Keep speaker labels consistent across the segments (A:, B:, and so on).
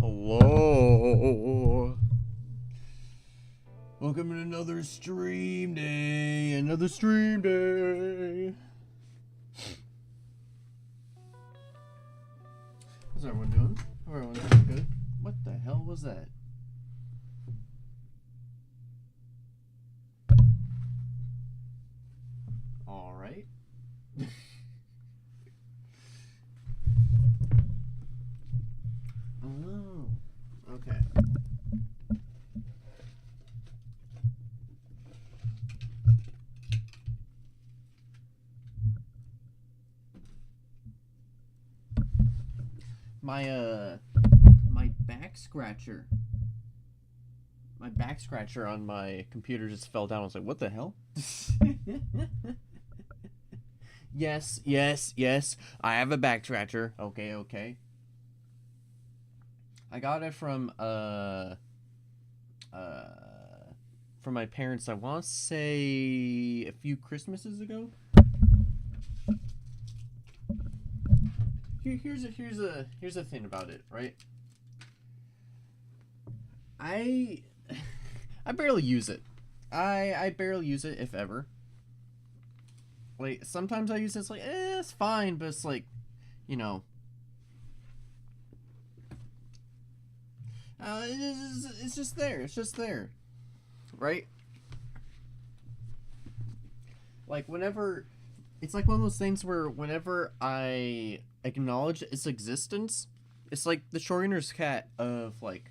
A: Hello. Welcome to another stream day. Another stream day. How's everyone doing? How everyone doing? Good. What the hell was that? All right. Oh, okay. my back scratcher. My back scratcher on my computer just fell down. I was like, what the hell? Yes, yes, yes. I have a back scratcher. Okay, okay. I got it from my parents, I want to say a few Christmases ago. Here's a thing about it, right? I barely use it. I barely use it, if ever. Like, sometimes I use it, it's like, it's fine, but it's like, you know, it's just there. It's just there, right? Like, whenever, it's like one of those things where whenever I acknowledge its existence, it's like the Schrodinger's cat of, like,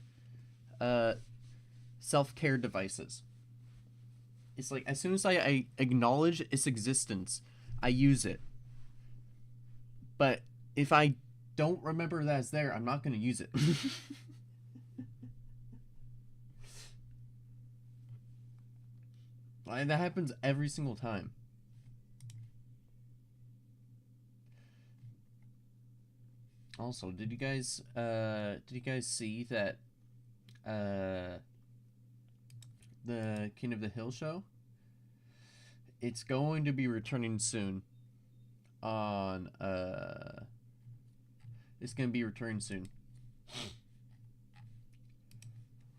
A: self-care devices. It's like, as soon as I acknowledge its existence, I use it. But if I don't remember that it's there, I'm not going to use it. Like, that happens every single time. Also, did you guys see that the King of the Hill show? It's going to be returning soon on it's going to be returning soon.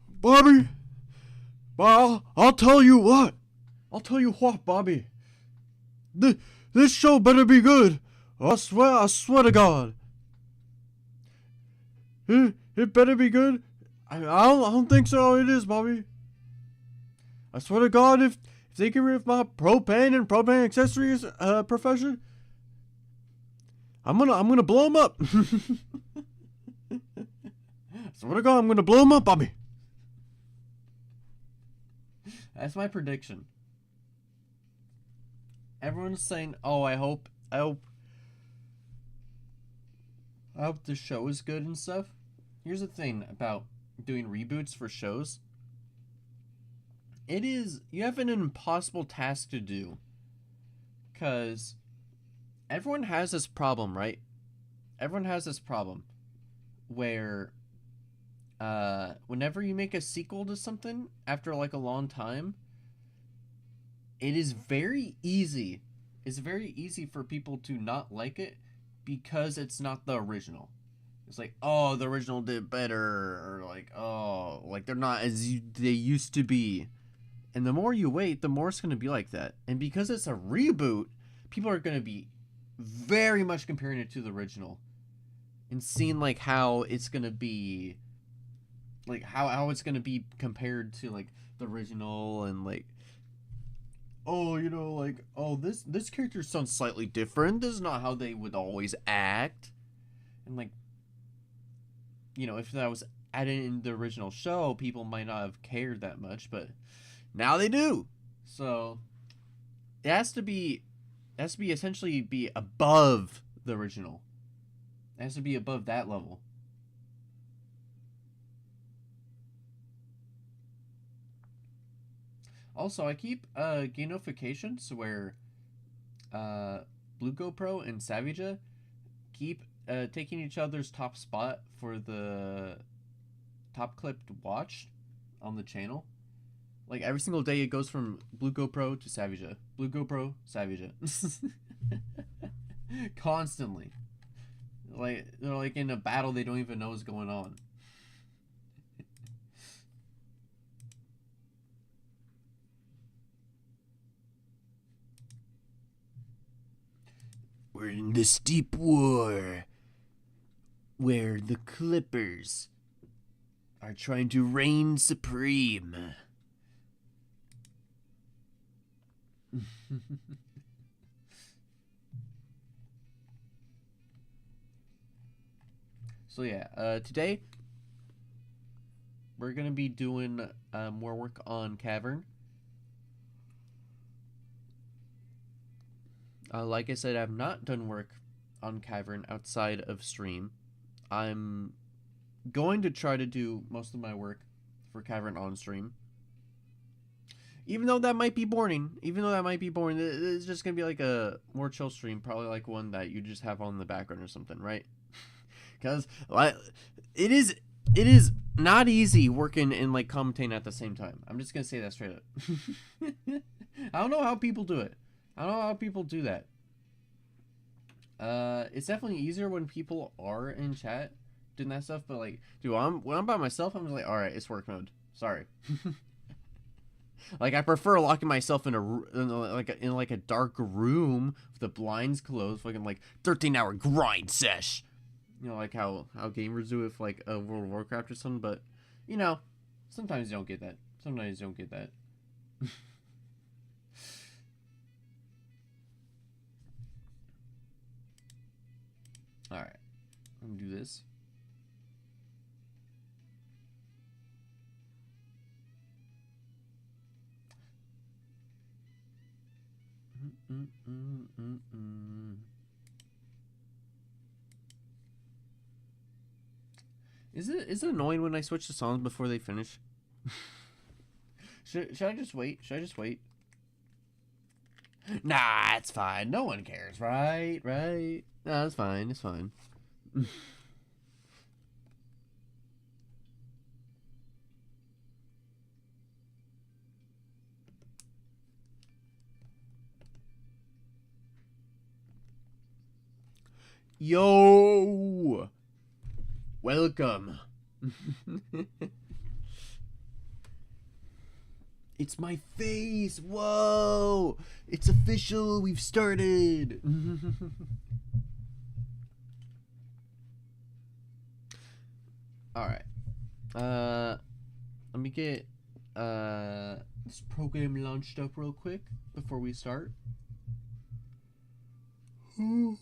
A: Bobby, well, I'll tell you what, Bobby. This show better be good. I swear to God. It better be good. I don't think so. It is, Bobby. I swear to God, if they get rid of my propane and propane accessories profession, I'm gonna blow them up. I swear to God, I'm gonna blow them up, Bobby. That's my prediction. Everyone's saying, "Oh, I hope the show is good and stuff." Here's the thing about doing reboots for shows. You have an impossible task to do. Because everyone has this problem, right? Everyone has this problem where whenever you make a sequel to something after like a long time, it is very easy. It's very easy for people to not like it because it's not the original. It's like, oh, the original did better, or like, oh, like they're not as they used to be. And the more you wait, the more it's going to be like that. And because it's a reboot, people are going to be very much comparing it to the original and seeing like how it's going to be, like how it's going to be compared to like the original, and like, oh, you know, like, oh, this character sounds slightly different. This is not how they would always act. And like, you know, if that was added in the original show, people might not have cared that much, but now they do. So it has to be essentially be above the original. It has to be above that level. Also, I keep getting notifications where Blue GoPro and Savija keep taking each other's top spot for the top clipped watched on the channel. Like every single day it goes from Blue GoPro to Savija. Blue GoPro, Savija. Constantly. Like they're like in a battle they don't even know what's going on. We're in this deep war where the Clippers are trying to reign supreme. So yeah, today we're gonna be doing more work on Cavern. Like I said, I've not done work on Cavern outside of stream. I'm going to try to do most of my work for Cavern on stream. Even though that might be boring. It's just going to be like a more chill stream. Probably like one that you just have on the background or something, right? Because it is not easy working and like commentating at the same time. I'm just going to say that straight up. I don't know how people do it. I don't know how people do that. It's definitely easier when people are in chat doing that stuff, but like, dude, when I'm by myself, I'm just like, all right, it's work mode. Sorry. Like, I prefer locking myself in a dark room with the blinds closed, fucking like 13-hour grind sesh. You know, like how gamers do with like a World of Warcraft or something. But you know, sometimes you don't get that. Sometimes you don't get that. All right, I'm gonna do this. Is it annoying when I switch the songs before they finish? should I just wait? Should I just wait? Nah, it's fine. No one cares, right? Right? Nah, it's fine. It's fine. Yo! Welcome. It's my face. Whoa! It's official. We've started. All right. Let me get this program launched up real quick before we start. Ooh.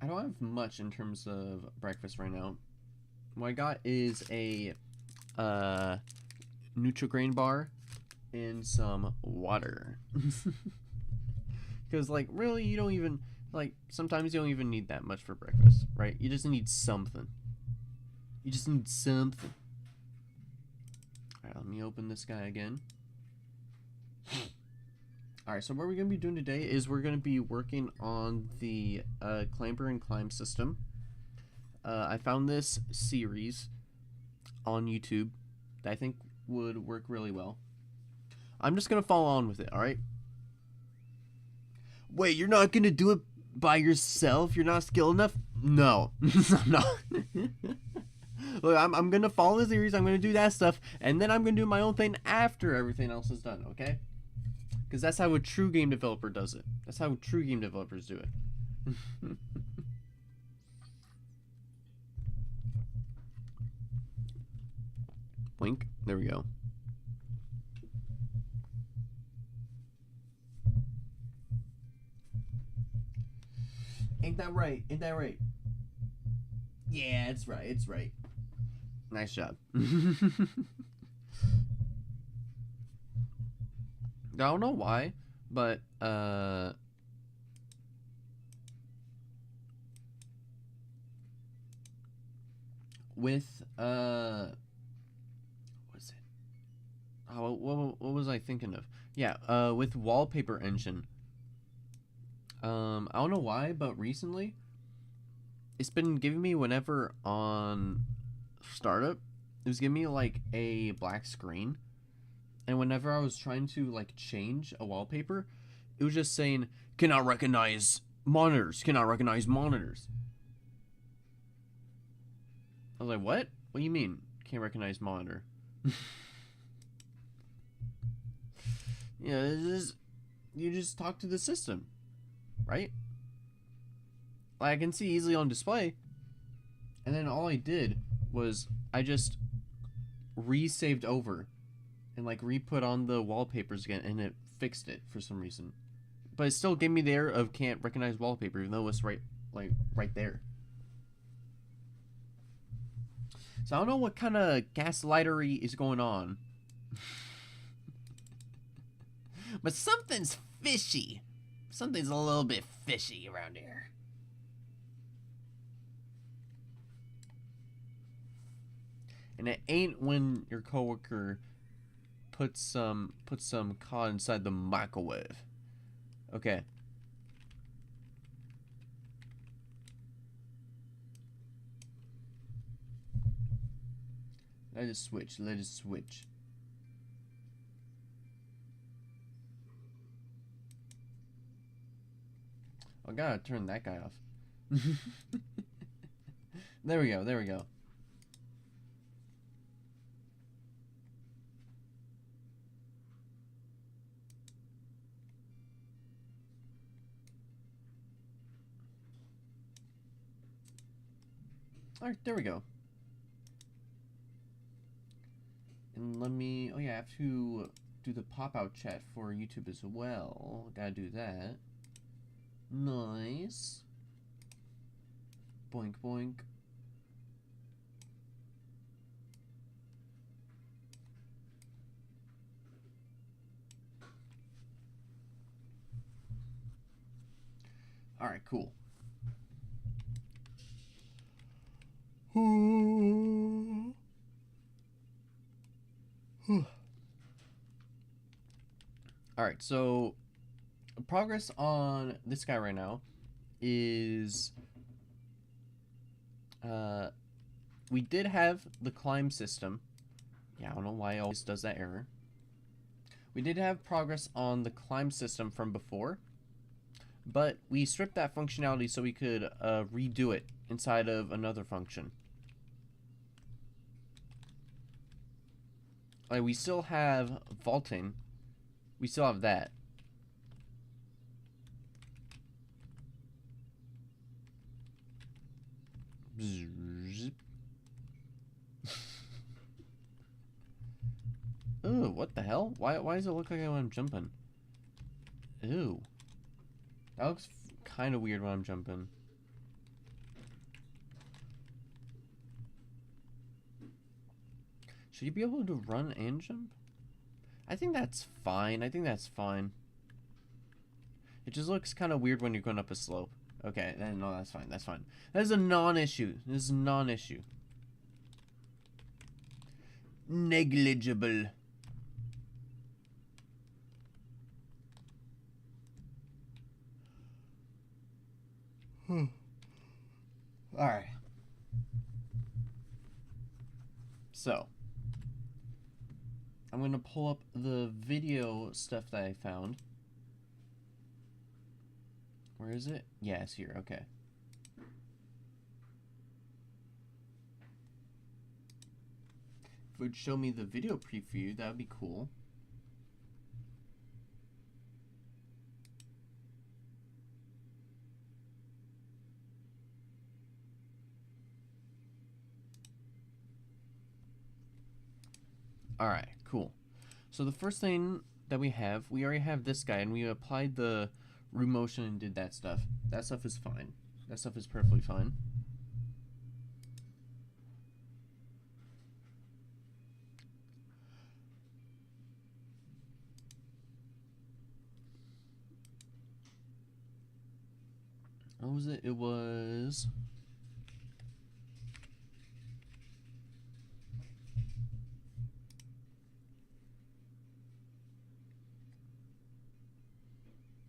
A: I don't have much in terms of breakfast right now. What I got is a Nutri-Grain bar and some water. Because, like, really, you don't even, like, sometimes you don't even need that much for breakfast, right? You just need something. You just need something. Alright, let me open this guy again. Alright, so what we're going to be doing today is we're going to be working on the Clamber and Climb system. I found this series on YouTube that I think would work really well. I'm just going to follow on with it, alright? Wait, you're not going to do it by yourself? You're not skilled enough? No. I'm not. Look, I'm going to follow the series, I'm going to do that stuff, and then I'm going to do my own thing after everything else is done, okay? Because that's how a true game developer does it. That's how true game developers do it. Wink. There we go. Ain't that right? Ain't that right? Yeah, it's right. It's right. Nice job. I don't know why, but with what's it? Oh, what was I thinking of? Yeah, with Wallpaper Engine. I don't know why, but recently it's been giving me, whenever on startup, it was giving me like a black screen. And whenever I was trying to like change a wallpaper, it was just saying, cannot recognize monitors, cannot recognize monitors. I was like, what? What do you mean, can't recognize monitor? Yeah, you just talk to the system, right? Like, I can see easily on display. And then all I did was I just re-saved over and like re-put on the wallpapers again, and it fixed it for some reason. But it still gave me the error of can't recognize wallpaper, even though it's right there. So I don't know what kind of gaslightery is going on. But something's fishy. Something's a little bit fishy around here. And it ain't when your coworker puts some cod inside the microwave. Okay. Let it switch. Let it switch. I gotta turn that guy off. There we go. There we go. Alright, there we go. And let me... Oh yeah, I have to do the pop-out chat for YouTube as well. Gotta do that. Nice. Boink, boink. Alright, cool. Alright, so progress on this guy right now is we did have the climb system. Yeah, I don't know why it always does that error. We did have progress on the climb system from before, but we stripped that functionality so we could redo it inside of another function. Like, we still have vaulting. We still have that. Ooh, what the hell? Why does it look like I'm jumping? Ooh. That looks kind of weird when I'm jumping. Should you be able to run and jump? I think that's fine. I think that's fine. It just looks kind of weird when you're going up a slope. Okay, then no, that's fine. That's fine. That is a non-issue. This is a non-issue. Negligible. Alright. So, I'm going to pull up the video stuff that I found. Where is it? Yeah, it's here. Okay. If it would show me the video preview, that would be cool. Alright, cool. So the first thing that we already have this guy, and we applied the room motion and did that stuff. That stuff is fine. That stuff is perfectly fine. What was it? It was...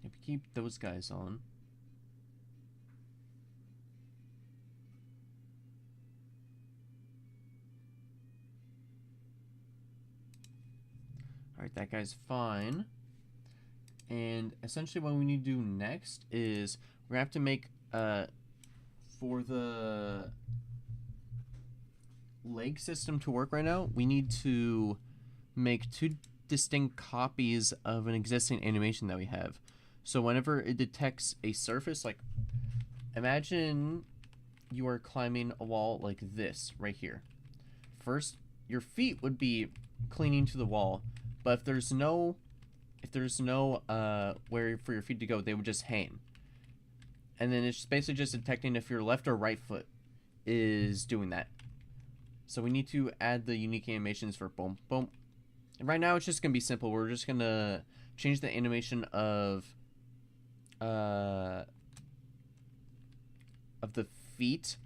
A: If you keep those guys on. Alright, that guy's fine. And essentially what we need to do next is we're going to have to make, for the leg system to work right now, we need to make 2 distinct copies of an existing animation that we have. So whenever it detects a surface, like, imagine you are climbing a wall like this, right here. First, your feet would be clinging to the wall, but if there's no where for your feet to go, they would just hang. And then it's basically just detecting if your left or right foot is doing that. So we need to add the unique animations for boom, boom. And right now it's just going to be simple. We're just going to change the animation of of the feet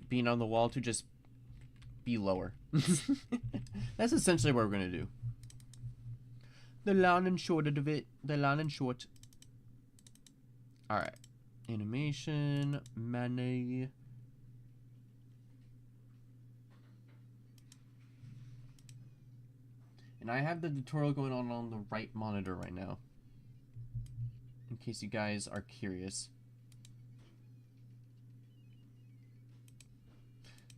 A: being on the wall to just be lower. That's essentially what we're gonna do. The long and short of it. The long and short. Alright. Animation. Money. And I have the tutorial going on the right monitor right now. In case you guys are curious.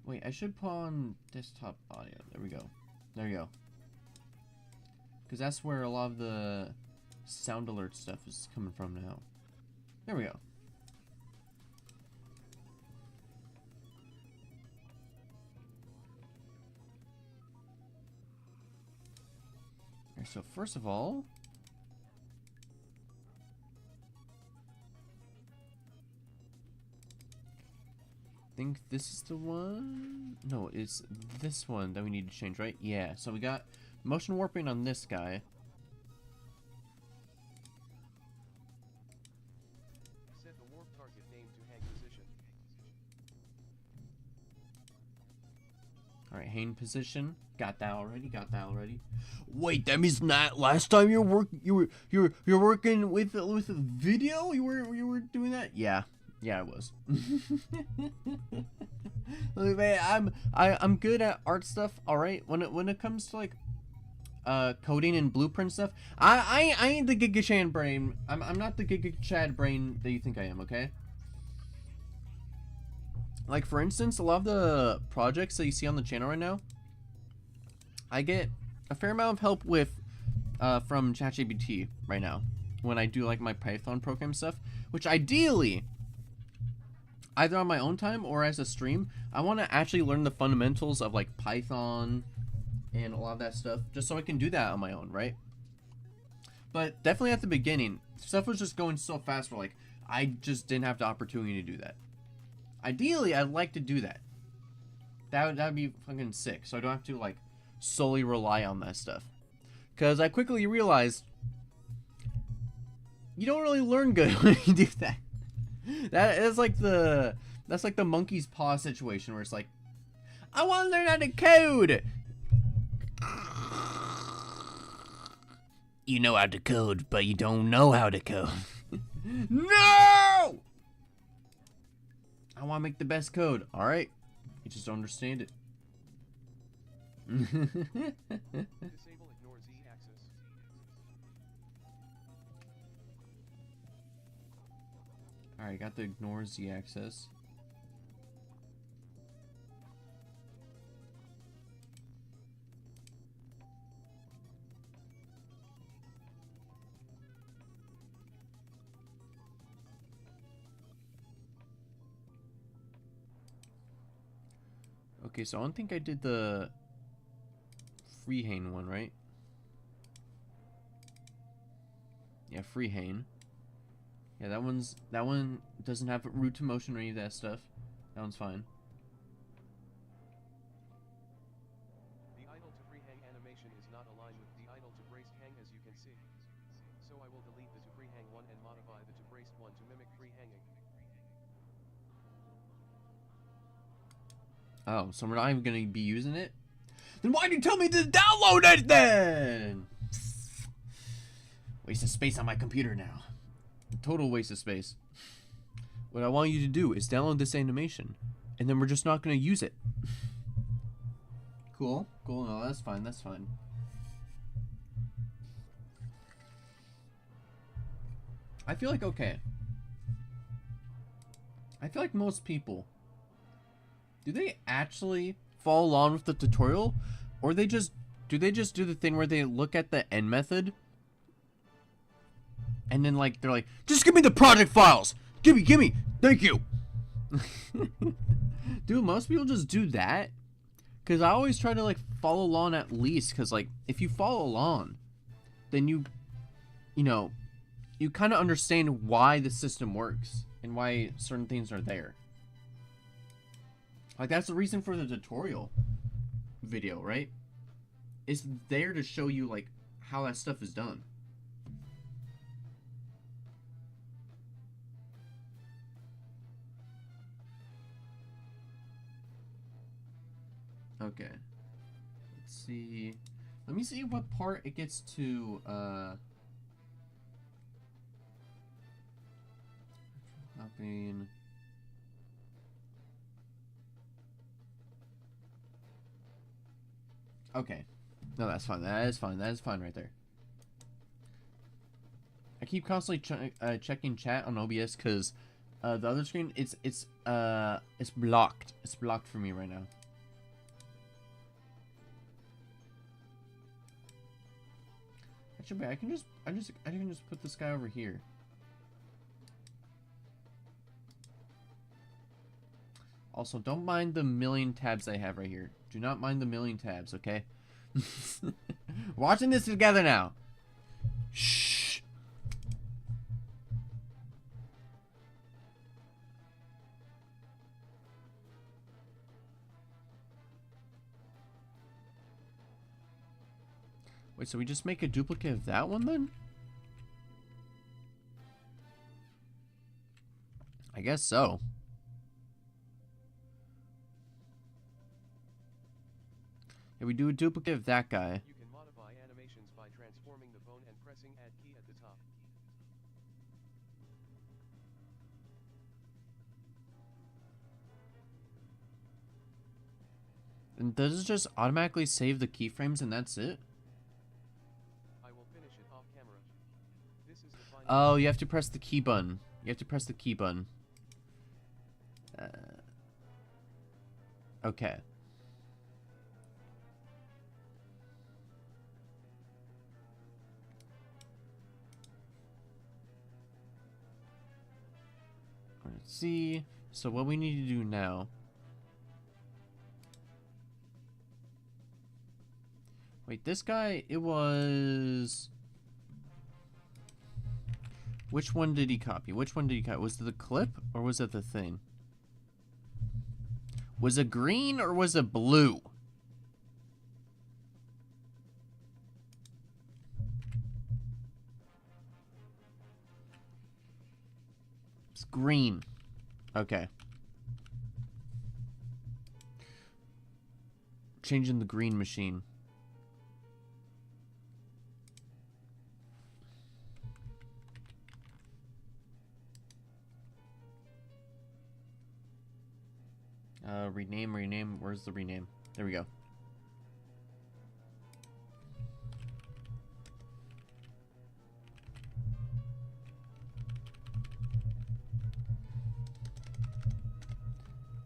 A: Wait, I should put on desktop audio. There we go. There you go. Because that's where a lot of the sound alert stuff is coming from now. There we go. Alright, so first of all, I think this is the one. No, it's this one that we need to change, right? Yeah, so we got motion warping on this guy.
B: Set the warp target name to hang position.
A: Alright, hang position. Got that already. Got that already. Wait, that means not last time you were working with a video? You were doing that? Yeah. Yeah, I was. Look, man, I'm good at art stuff, alright? When it comes to like coding and blueprint stuff, I ain't the Giga Chad brain. I'm not the Giga Chad brain that you think I am, okay? Like for instance, a lot of the projects that you see on the channel right now, I get a fair amount of help with from ChatGPT right now when I do like my Python program stuff, which ideally, either on my own time or as a stream, I want to actually learn the fundamentals of like Python and a lot of that stuff, just so I can do that on my own, right? But definitely at the beginning, stuff was just going so fast where like I just didn't have the opportunity to do that. Ideally, I'd like to do that. That would be fucking sick, so I don't have to like solely rely on that stuff. Because I quickly realized you don't really learn good when you do that. That's like the monkey's paw situation where it's like, I want to learn how to code. You know how to code, but you don't know how to code. No! I want to make the best code. All right, you just don't understand it.
B: Disable ignore Z axis.
A: Alright, got the ignore Z axis. Okay, so I don't think I did the freehand one, right? Yeah, freehand. Yeah, that one doesn't have root to motion or any of that stuff. That one's fine.
B: The idle to free hang animation is not aligned with the idle to braced hang, as you can see. So I will delete the to free hang one and modify the to braced one to mimic free hanging.
A: Oh, so we're not even gonna be using it? Then why'd you tell me to download it then? Waste of space on my computer now. Total waste of space. What I want you to do is download this animation, and then we're just not gonna use it. Cool, cool, no, that's fine, that's fine. I feel like, okay. I feel like most people, do they actually follow along with the tutorial, or do they just do the thing where they look at the end method and then like they're like, just give me the project files, give me, thank you. Dude, most people just do that, because I always try to like follow along at least, because like if you follow along, then you know, you kind of understand why the system works and why certain things are there. Like, that's the reason for the tutorial video, right? It's there to show you, like, how that stuff is done. Okay. Let's see. Let me see what part it gets to, hopping. Okay. No, that's fine. That is fine. That is fine right there. I keep constantly checking chat on OBS because the other screen it's blocked. It's blocked for me right now. Actually, I can just put this guy over here. Also, don't mind the million tabs I have right here. Do not mind the million tabs, okay? Watching this together now. Shh. Wait, so we just make a duplicate of that one then? I guess so. Yeah, we do a duplicate of that guy.
B: You can modify animations by transforming the bone and pressing add key at the top.
A: And does it just automatically save the keyframes and that's it?
B: I will finish it off camera. This is the final.
A: Oh, you have to press the key button. You have to press the key button. Okay. Let's see. So what we need to do now. Wait, this guy, it was... Which one did he copy? Which one did he copy? Was it the clip or was it the thing? Was it green or was it blue? It's green. Okay. Changing the green machine. Rename. Where's the rename? There we go.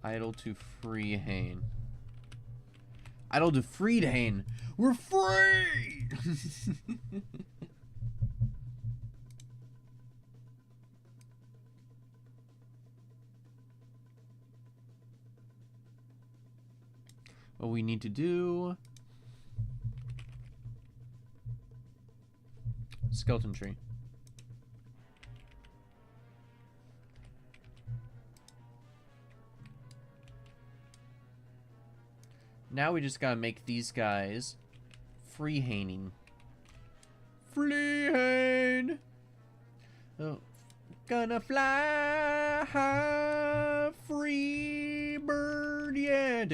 A: Idle to Freehane. Idle to Freehane. We're free! What we need to do... Skeleton tree. Now we just gotta make these guys freehaning. Freehane! Oh, gonna fly high, free bird, yeah.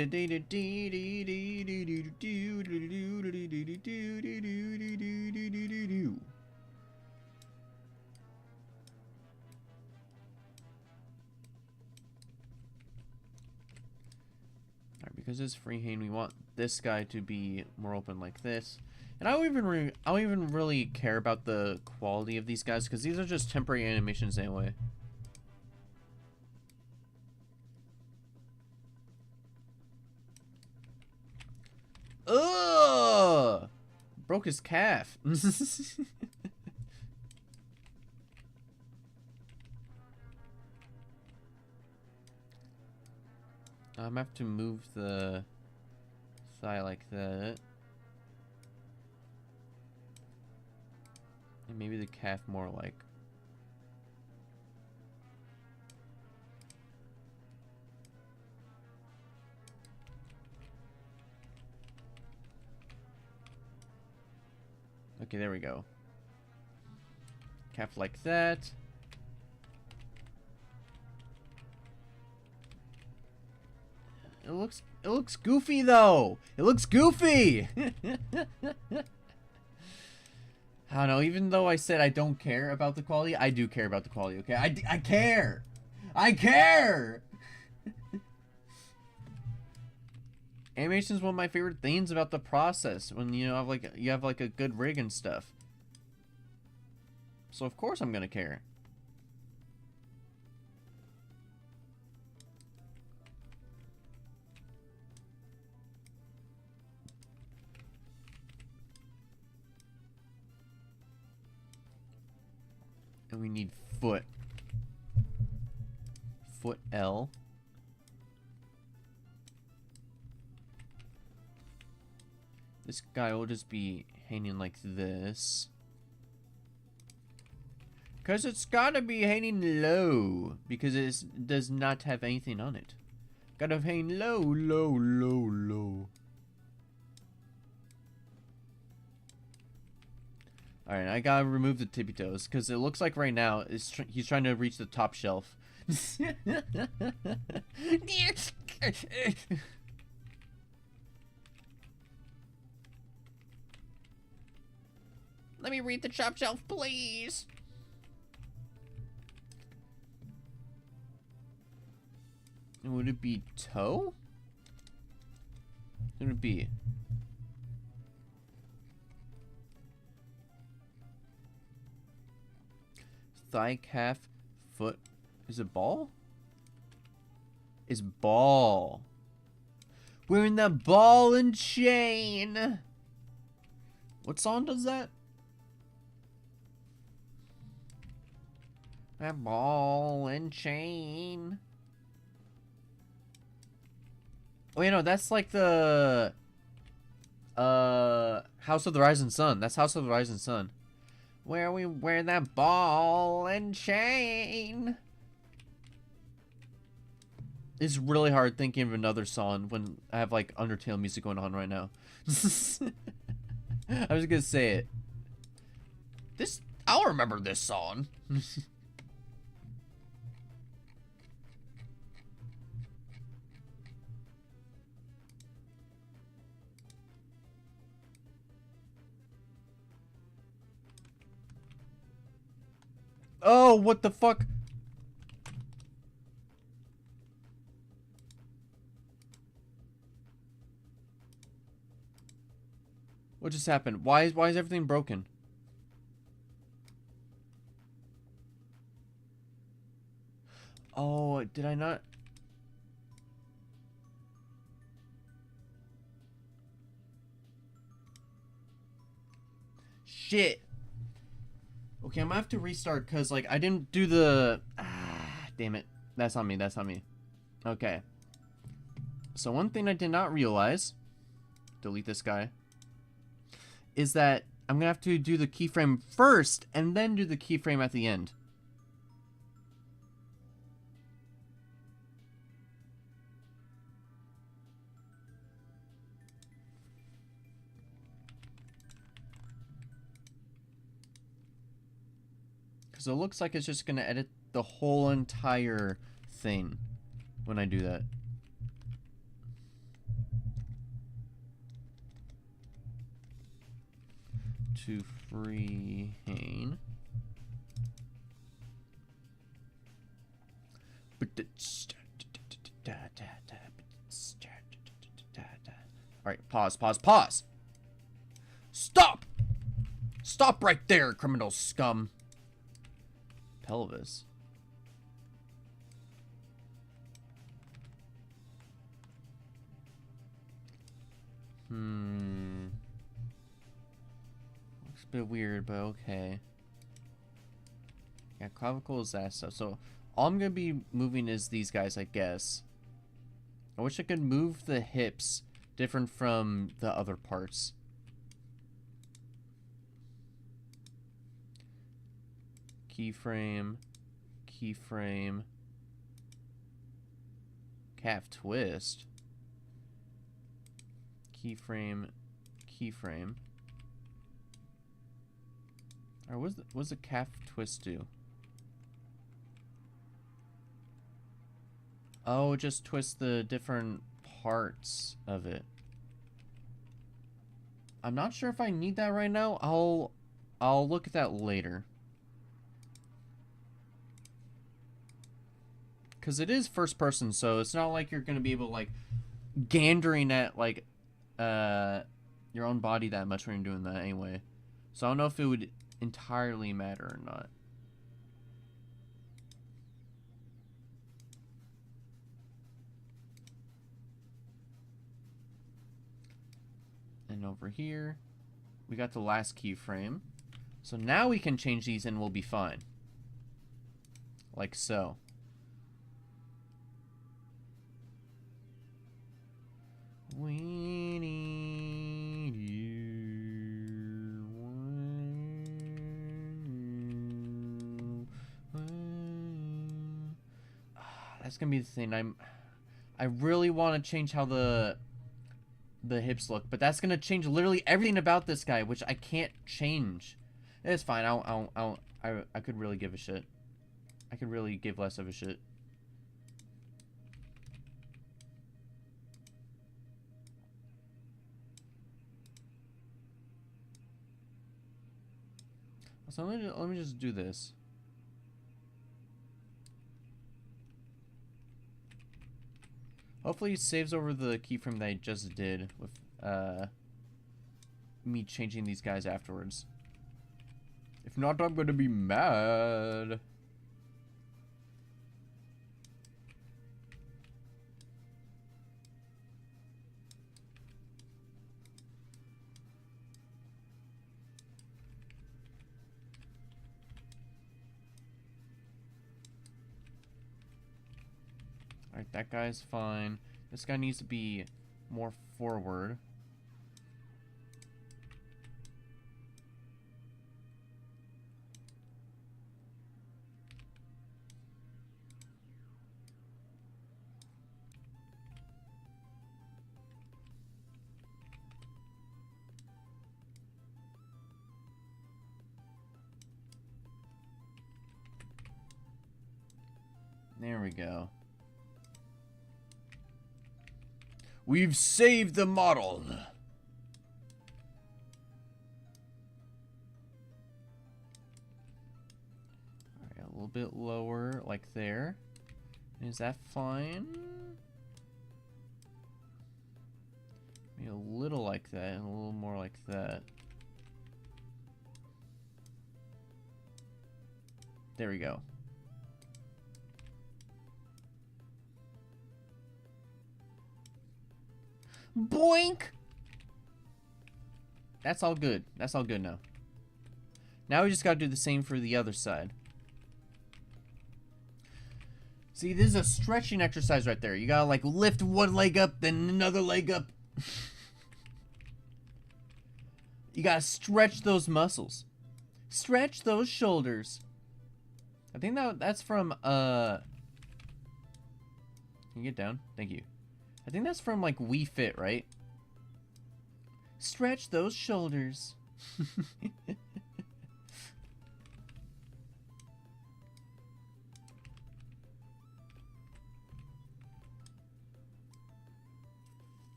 A: Because it's freehand, we want this guy to be more open like this. And I don't even really care about the quality of these guys because these are just temporary animations anyway. Ugh! Broke his calf. I'm gonna have to move the thigh like that. And maybe the calf more like. Okay, there we go. Calf like that. it looks goofy though. It looks goofy. I don't know. Even though I said I don't care about the quality, I do care about the quality. Okay, I care. I care. Animation is one of my favorite things about the process. When you have like a good rig and stuff. So of course I'm gonna care. And we need foot. Foot L. This guy will just be hanging like this. Because it's gotta be hanging low. Because it does not have anything on it. Gotta hang low, low, low, low. Alright, I gotta remove the tippy toes. Because it looks like right now he's trying to reach the top shelf. Let me read the top shelf, please. And would it be toe? What would it be? Thigh, calf, foot. Is it ball? Is ball. Wearing that ball and chain. What song does that? That ball and chain. Oh, you know, that's like the House of the Rising Sun. That's House of the Rising Sun. Where we wear that ball and chain. It's really hard thinking of another song when I have like Undertale music going on right now. I was gonna say it. I'll remember this song. Oh, what the fuck? What just happened? Why is everything broken? Oh, did I not? Shit. Okay, I'm gonna have to restart because, like, I didn't do the... damn it. That's on me, that's on me. Okay. So one thing I did not realize... Delete this guy. Is that I'm gonna have to do the keyframe first and then do the keyframe at the end. Because it looks like it's just going to edit the whole entire thing when I do that. To free hang. Alright, pause. Stop! Stop right there, criminal scum. Pelvis. Looks a bit weird, but okay. Yeah, clavicle is that stuff. So all I'm gonna be moving is these guys, I guess. I wish I could move the hips different from the other parts. Keyframe, keyframe, calf twist, keyframe, keyframe. Or what does the calf twist do? Oh, just twist the different parts of it. I'm not sure if I need that right now. I'll look at that later. Because it is first person, so it's not like you're going to be able to, like, gandering at, like, your own body that much when you're doing that anyway. So I don't know if it would entirely matter or not. And over here, we got the last keyframe. So now we can change these and we'll be fine. Like so. We need you. That's gonna be the thing. I really want to change how the hips look, but that's gonna change literally everything about this guy, which I can't change. It's fine. I could really give a shit. I could really give less of a shit. So let me just do this. Hopefully it saves over the keyframe that I just did with me changing these guys afterwards. If not, I'm gonna be mad. Alright, that guy's fine. This guy needs to be more forward. There we go. We've saved the model. Alright, a little bit lower, like there. Is that fine? Maybe a little like that, and a little more like that. There we go. Boink! That's all good. That's all good now. Now we just gotta do the same for the other side. See, this is a stretching exercise right there. You gotta, like, lift one leg up, then another leg up. You gotta stretch those muscles. Stretch those shoulders. I think that's from, Can you get down? Thank you. I think that's from, like, Wii Fit, right? Stretch those shoulders.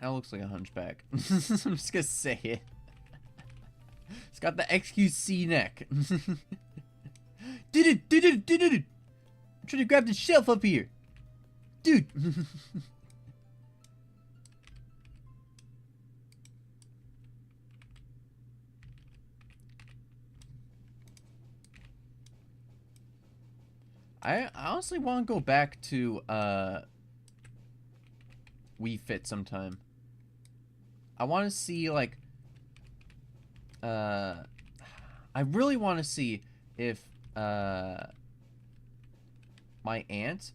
A: That looks like a hunchback. I'm just gonna say it. It's got the XQC neck. Did it. I'm trying to grab the shelf up here. Dude. I honestly want to go back to Wii Fit sometime. I want to see, like, I really want to see if my aunt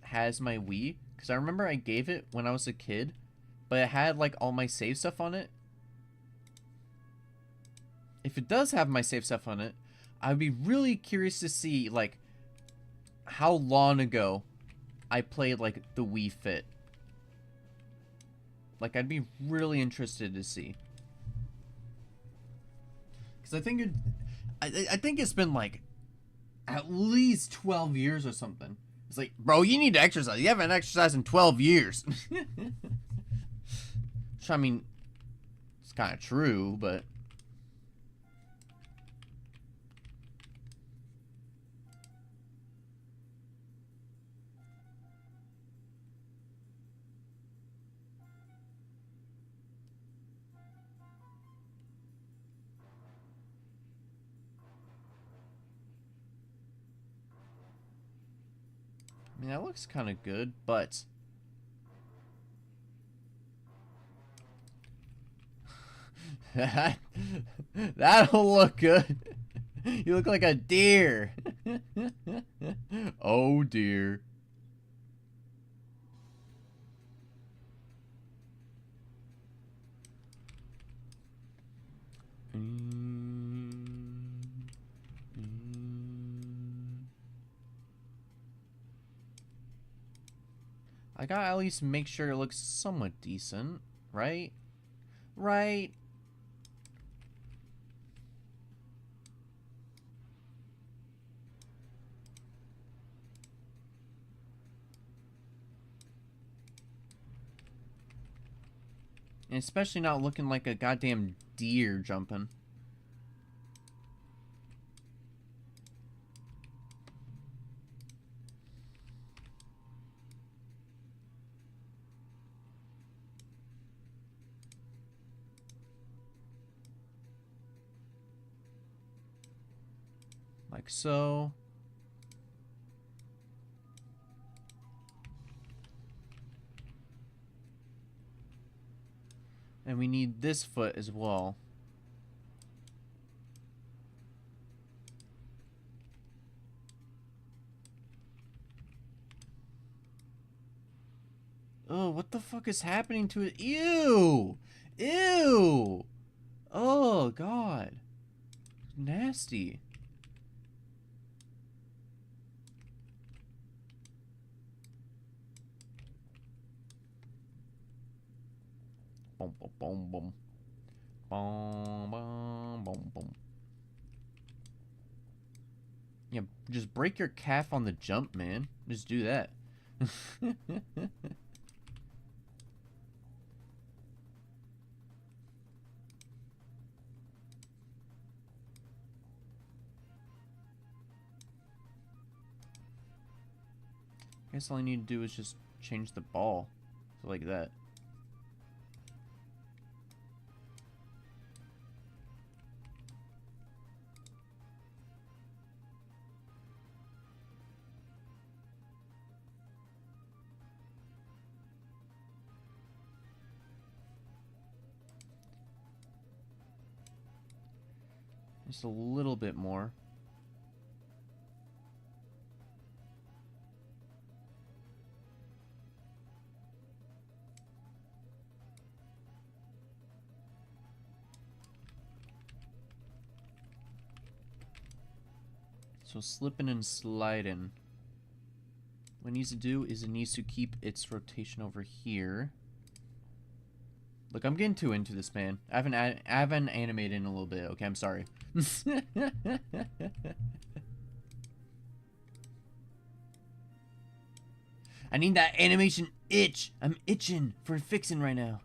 A: has my Wii, because I remember I gave it when I was a kid, but it had, like, all my save stuff on it. If it does have my save stuff on it, I'd be really curious to see, like, how long ago I played, like, the Wii Fit. Like, I'd be really interested to see. Because I think it's been like at least 12 years or something. It's like, bro, you need to exercise. You haven't exercised in 12 years. Which, I mean, it's kind of true, but... I mean, that looks kind of good, but... That'll look good. You look like a deer. Oh, dear. I gotta at least make sure it looks somewhat decent, right? Right? And especially not looking like a goddamn deer jumping. Like so. And we need this foot as well. Oh, what the fuck is happening to it? Ew! Ew! Oh, God. Nasty. Boom, boom, boom, boom. Boom, boom, boom, boom. Yeah, just break your calf on the jump, man. Just do that. I guess all I need to do is just change the ball. So like that. Just a little bit more. So slipping and sliding. What it needs to do is it needs to keep its rotation over here. Look, I'm getting too into this, man. I haven't animated in a little bit. Okay, I'm sorry. I need that animation itch. I'm itching for fixing right now.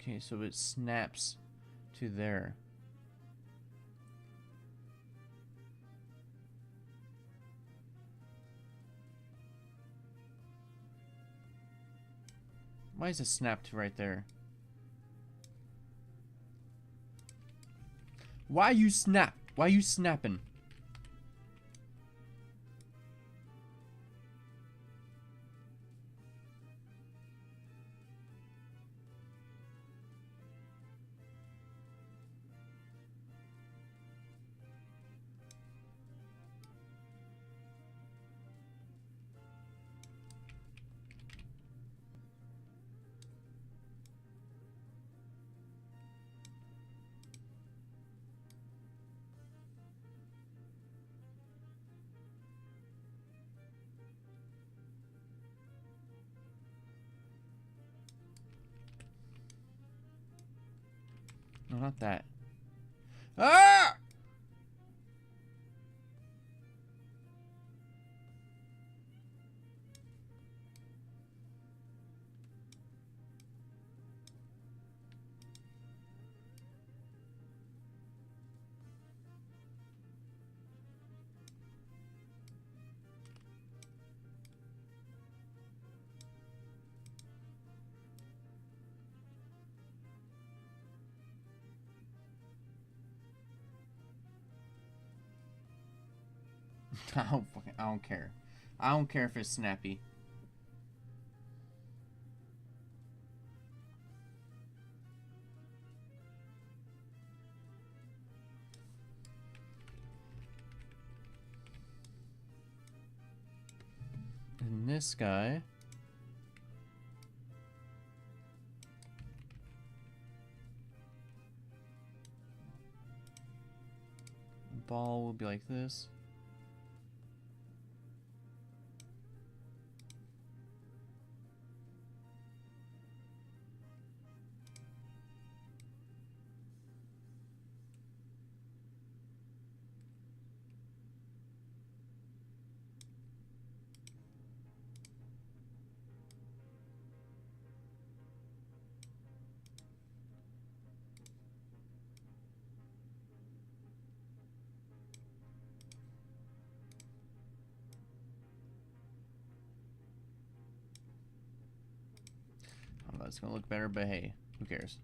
A: Okay, so it snaps to there. Why is it snap to right there? Why you snap? Why you snapping? No, not that. Ah! I don't care. I don't care if it's snappy. And this guy. Ball will be like this. Oh, that's gonna look better, but hey, who cares?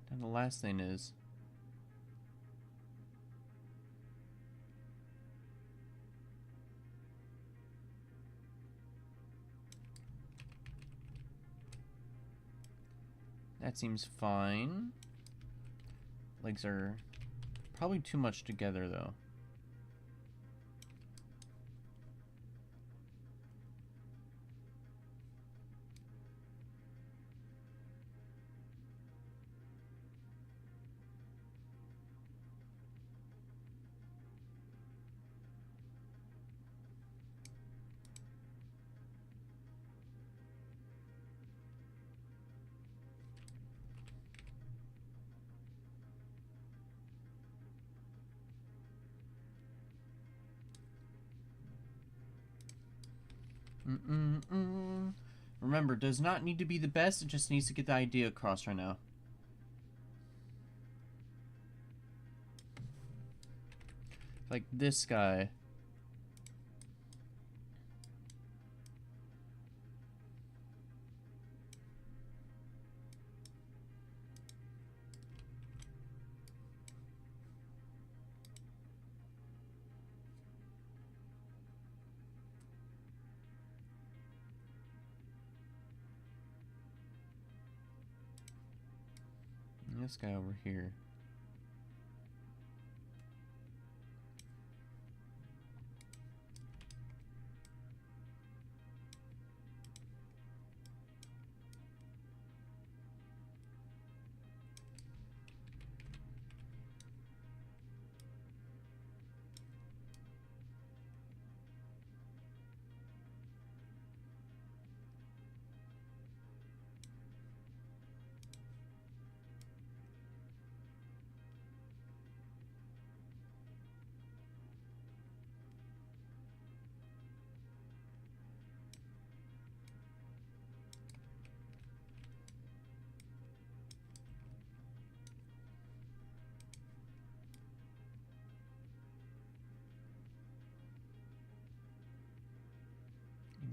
A: And the last thing is, that seems fine. Legs are probably too much together though. Remember, does not need to be the best, it just needs to get the idea across right now. Like this guy. And this guy over here.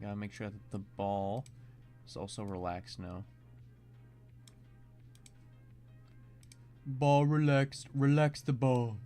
A: You gotta make sure that the ball is also relaxed now. Ball relaxed. Relax the ball.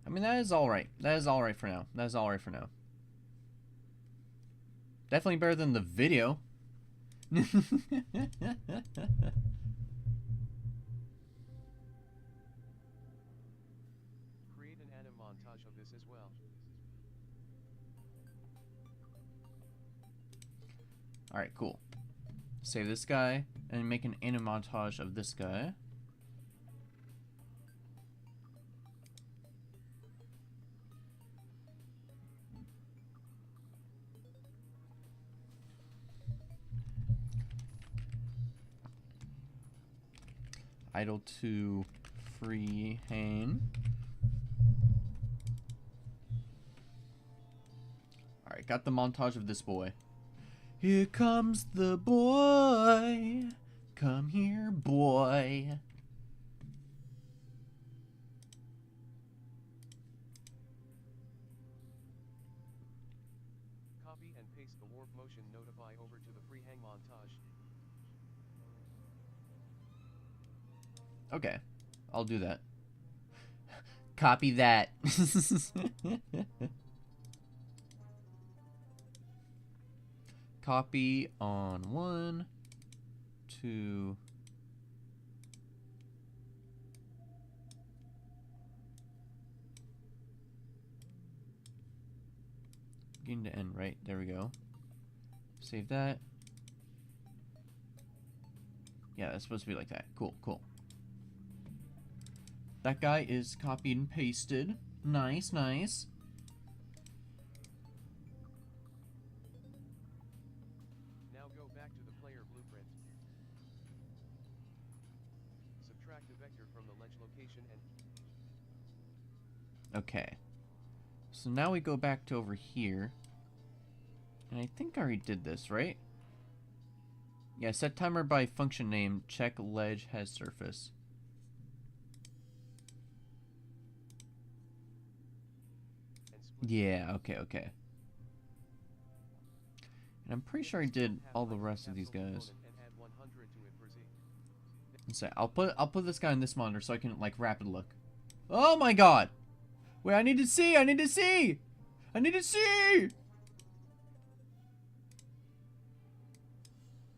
A: I mean, that is alright. That is alright for now. That is alright for now. Definitely better than the video. Alright, cool. Save this guy and make an montage of this guy. Idle to free hang. Alright, got the montage of this boy. Here comes the boy. Come here, boy.
B: Copy and paste the warp motion notify over to the freehang montage.
A: Okay, I'll do that. Copy that. Copy on 1, 2. Beginning to end, right? There we go. Save that. Yeah, that's supposed to be like that. Cool, cool. That guy is copied and pasted. Nice, nice.
B: Now go back to the player blueprint. Subtract the vector from the ledge location and...
A: Okay. So now we go back to over here. And I think I already did this, right? Yeah, set timer by function name. Check ledge has surface. Yeah, okay, okay. And I'm pretty sure I did all the rest of these guys. So I'll put this guy in this monitor so I can like rapid look. Oh my god! Wait, I need to see! I need to see! I need to see!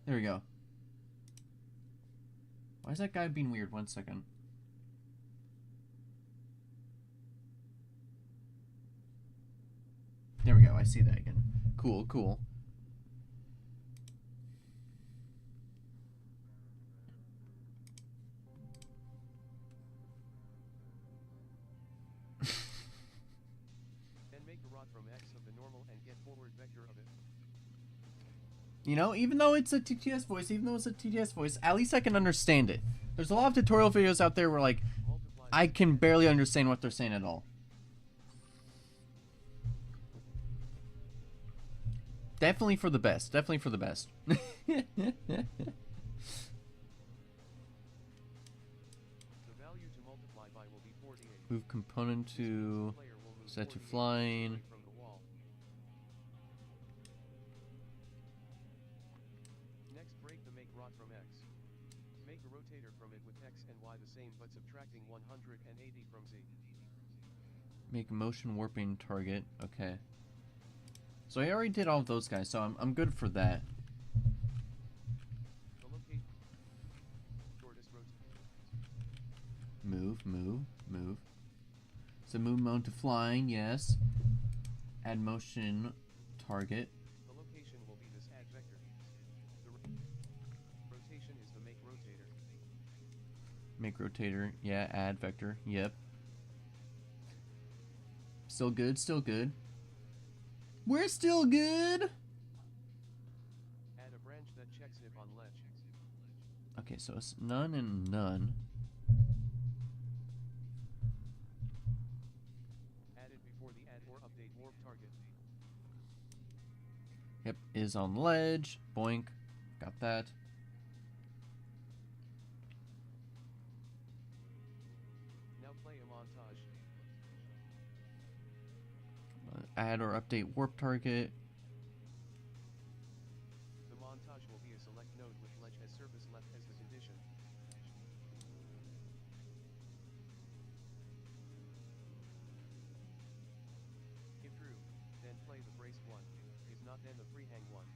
A: There we go. Why is that guy being weird? 1 second. There we go, I see that again. Cool, cool.
B: Then make a rod from X of the normal and get forward vector of it.
A: You know, even though it's a TTS voice, at least I can understand it. There's a lot of tutorial videos out there where, like, I can barely understand what they're saying at all. Definitely for the best. Definitely for the best.
B: The value to multiply by will be 48.
A: Move component to set to flying.
B: From the wall. Next break the make rod from X. Make a rotator from it with X and Y the same but subtracting 180 from Z.
A: Make motion warping target. Okay. So I already did all of those guys, so I'm good for that. Move, move, move. So move mode to flying, yes. Add motion target.
B: The location will be this add vector. The rotation is the make rotator.
A: Make rotator, yeah, add vector, yep. Still good, still good. We're still good!
B: Add a branch that checks if on ledge.
A: Okay, so it's none and none.
B: Add it before the add or update warp target.
A: Yep, is on ledge. Boink. Got that.
B: Now play a montage.
A: Add or update warp target.
B: The montage will be a select node with ledge as surface left as the condition. If true, then play the braced one. If not, then the freehang one.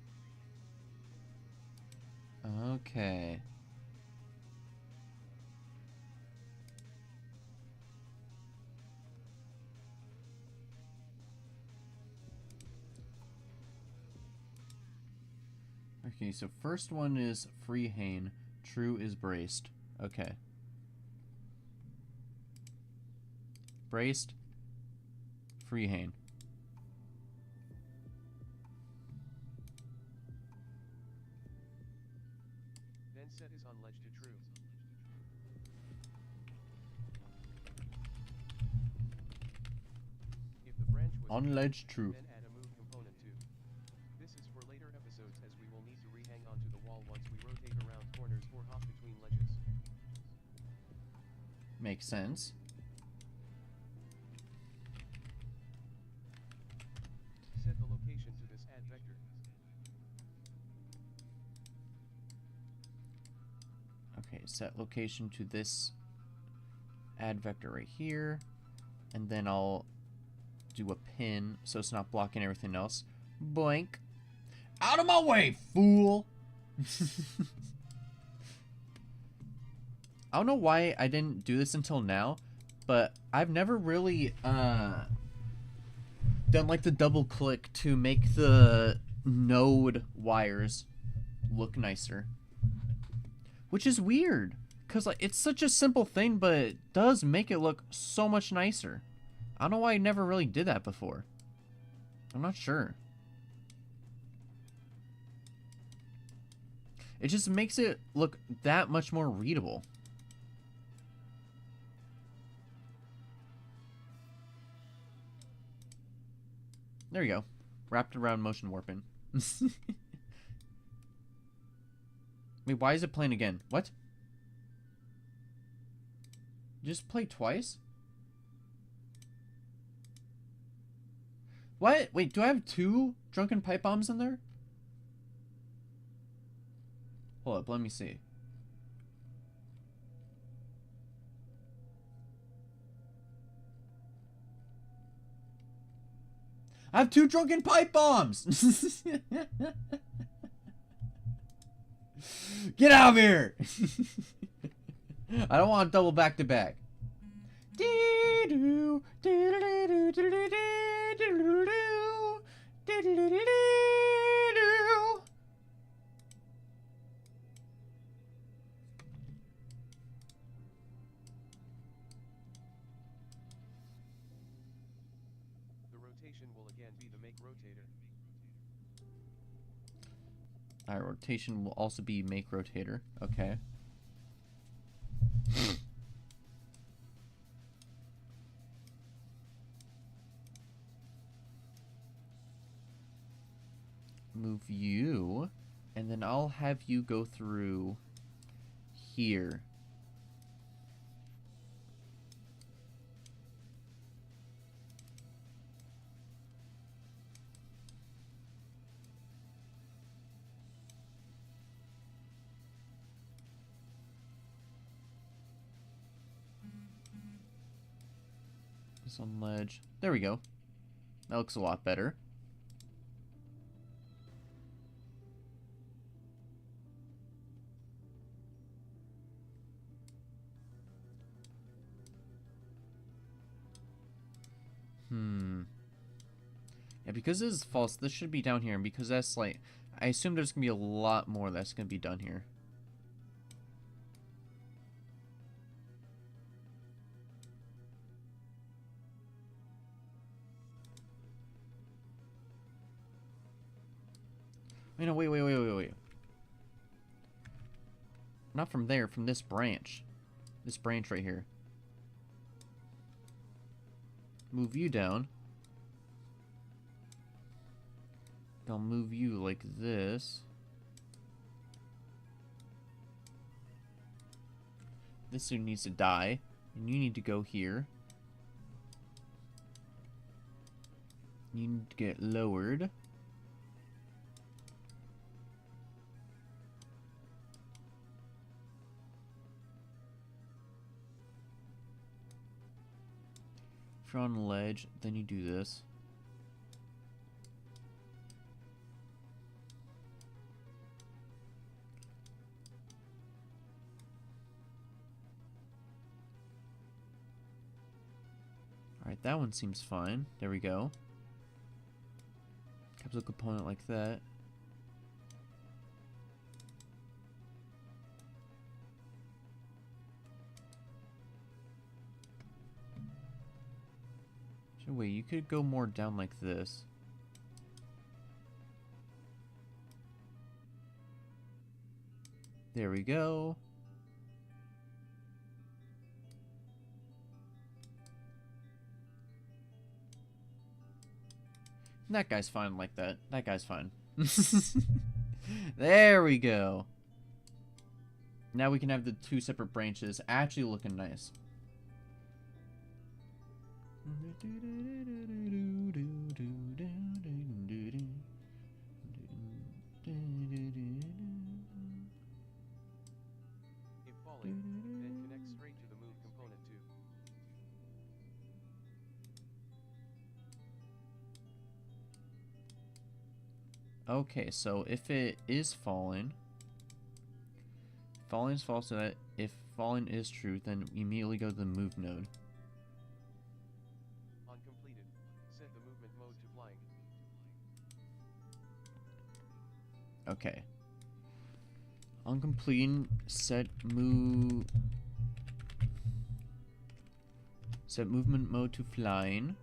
A: Okay. Okay, so first one is free hane. True is braced. Okay. Braced. Free hane.
B: Then set is on ledge to true. If the branch was
A: On ledge true.
B: then add a move component too. This is for later episodes as we will need to rehang onto the wall once we rotate around corners or hop between ledges.
A: Makes sense.
B: Set the location to this add vector.
A: Okay, set location to this add vector right here. And then I'll do a pin so it's not blocking everything else. Boink. Out of my way, fool! I don't know why I didn't do this until now, but I've never really done like the double click to make the node wires look nicer. Which is weird, because like it's such a simple thing, but it does make it look so much nicer. I don't know why I never really did that before. I'm not sure. It just makes it look that much more readable. There you go. Wrapped around motion warping. Wait, why is it playing again? What? Just play twice? What? Wait, do I have 2 drunken pipe bombs in there? Hold up, let me see. I have 2 drunken pipe bombs! Get out of here! I don't want double back to back.
B: The rotation will again be the make rotator.
A: Alright, rotation will also be make rotator. Okay. Move you, and then I'll have you go through here. This on ledge. There we go. That looks a lot better. Yeah, because this is false, this should be down here, and because that's like, I assume there's gonna be a lot more that's gonna be done here. Wait, no, wait. Not from there, from this branch. This branch right here. Move you down. I'll move you like this. This dude needs to die. And you need to go here. You need to get lowered. If you're on the ledge, then you do this. Alright, that one seems fine. There we go. Capsule component like that. So wait, you could go more down like this. There we go. That guy's fine like that. That guy's fine. There we go. Now we can have the two separate branches actually looking nice.
B: If falling, then connect straight to the move component too.
A: Okay, so if it is falling, falling is false, so that if falling is true, then immediately go to the move node.
B: On completed, set the movement mode to flying.
A: Okay. On completing, set movement mode to flying.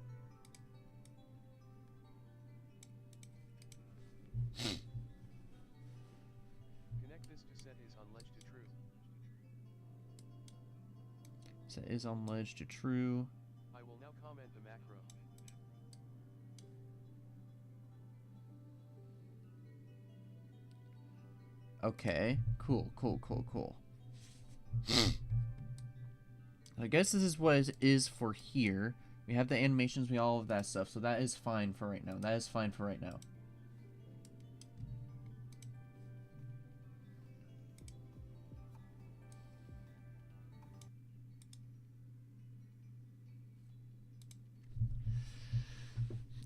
B: Connect this to set is on ledge to true.
A: Set is on ledge to true.
B: I will now comment the macro.
A: Okay, cool. I guess this is what it is for here. We have the animations, we all of that stuff, so that is fine for right now. That is fine for right now.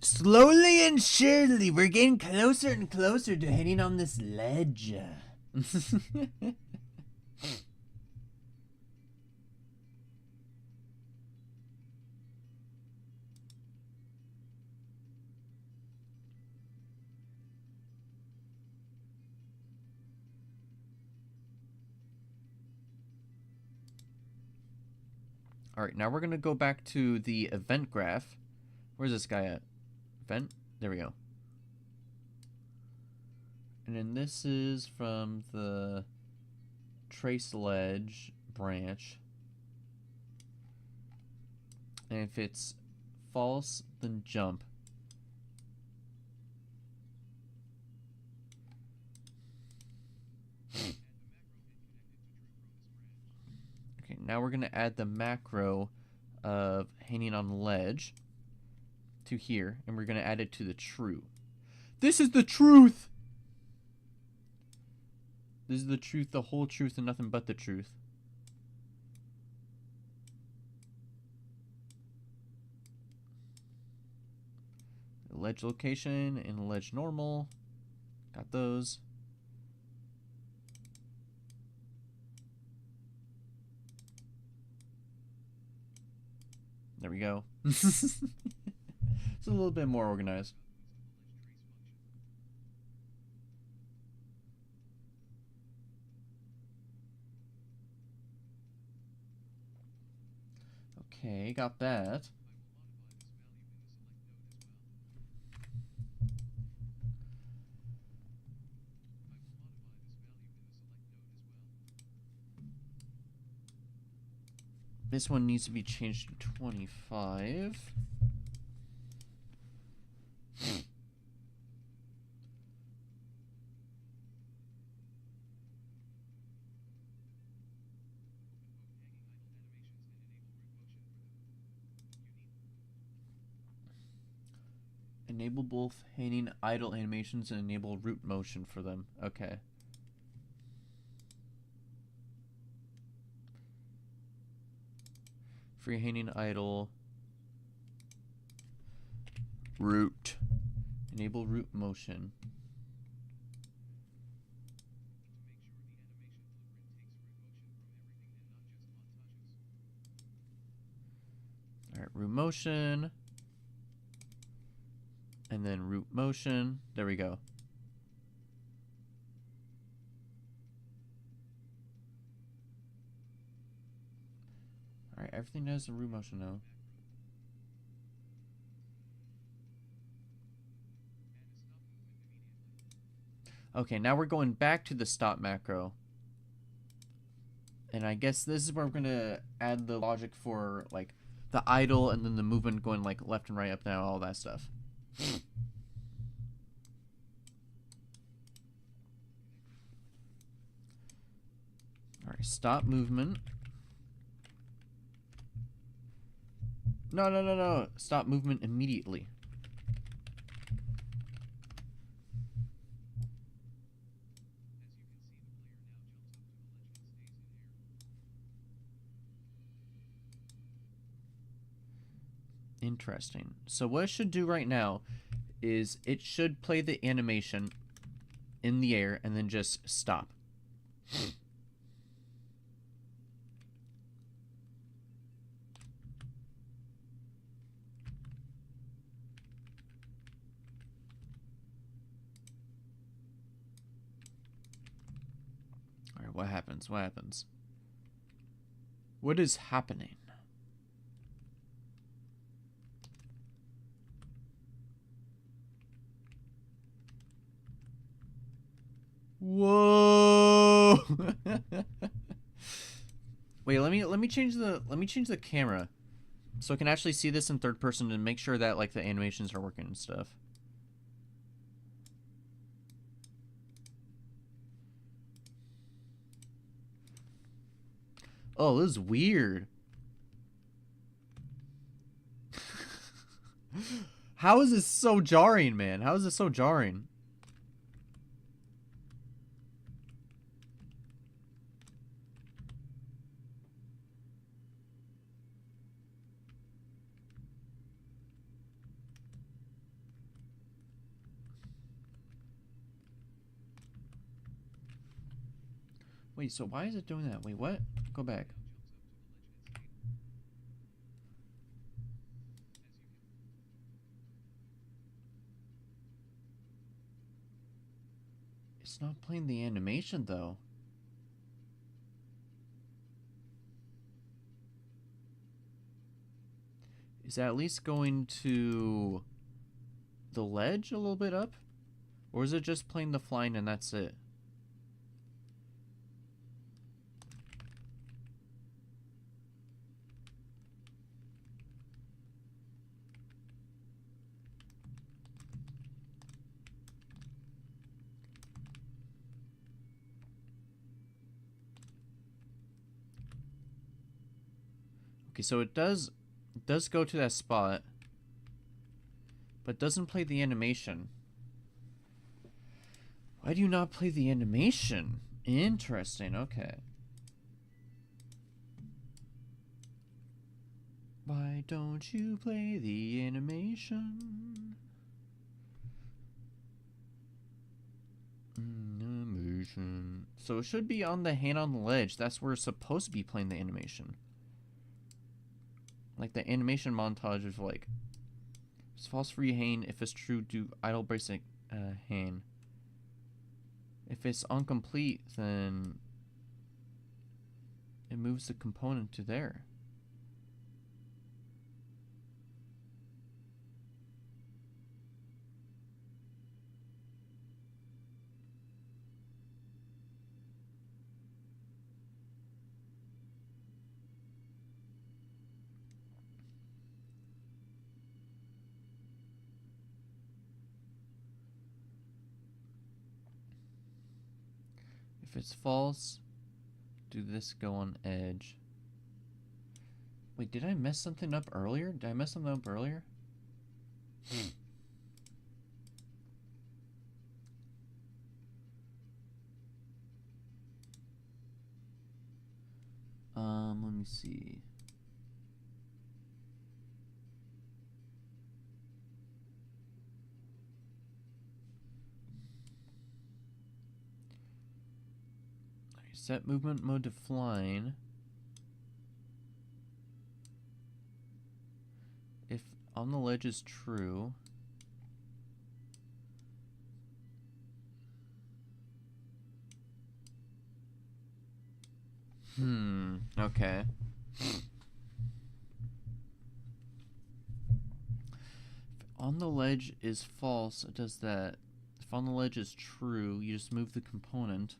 A: Slowly and surely, we're getting closer and closer to hitting on this ledge. Alright, now we're going to go back to the event graph. Where's this guy at? Event? There we go. And then this is from the trace ledge branch. And if it's false, then jump. Okay, now we're going to add the macro of hanging on ledge to here, and we're going to add it to the true. This is the truth! This is the truth, the whole truth, and nothing but the truth. Ledge location and ledge normal. Got those. There we go. It's a little bit more organized. Okay, got that. This one needs to be changed to 25. Enable both hanging idle animations and enable root motion for them. Okay. Free hanging idle. Root. Enable root motion. Alright, root motion. And then root motion. There we go. Alright, everything has a root motion now. Okay, now we're going back to the stop macro. And I guess this is where we're gonna add the logic for like the idle and then the movement going like left and right, up, down, all that stuff. Alright, stop movement. No. Stop movement immediately. Interesting. So what it should do right now is it should play the animation in the air and then just stop. Alright, what happens? What happens? What is happening? Whoa! Wait, let me change the camera so I can actually see this in third person and make sure that like the animations are working and stuff. Oh, this is weird. How is this so jarring, man? How is this so jarring? Wait, so why is it doing that? Wait, what? Go back. It's not playing the animation, though. Is that at least going to the ledge a little bit up? Or is it just playing the flying and that's it? Okay, so it does go to that spot, but doesn't play the animation. Why do you not play the animation? Interesting, okay. Why don't you play the animation? Animation. So it should be on the hand on the ledge. That's where it's supposed to be playing the animation. Like the animation montage of like, it's false free hand. If it's true, do idle bracing hand. If it's incomplete, then it moves the component to there. If it's false, do this go on edge? Wait, did I mess something up earlier? Did I mess something up earlier? Let me see. Set movement mode to flying. If on the ledge is true. Okay. If on the ledge is false, it does that. If on the ledge is true, you just move the component.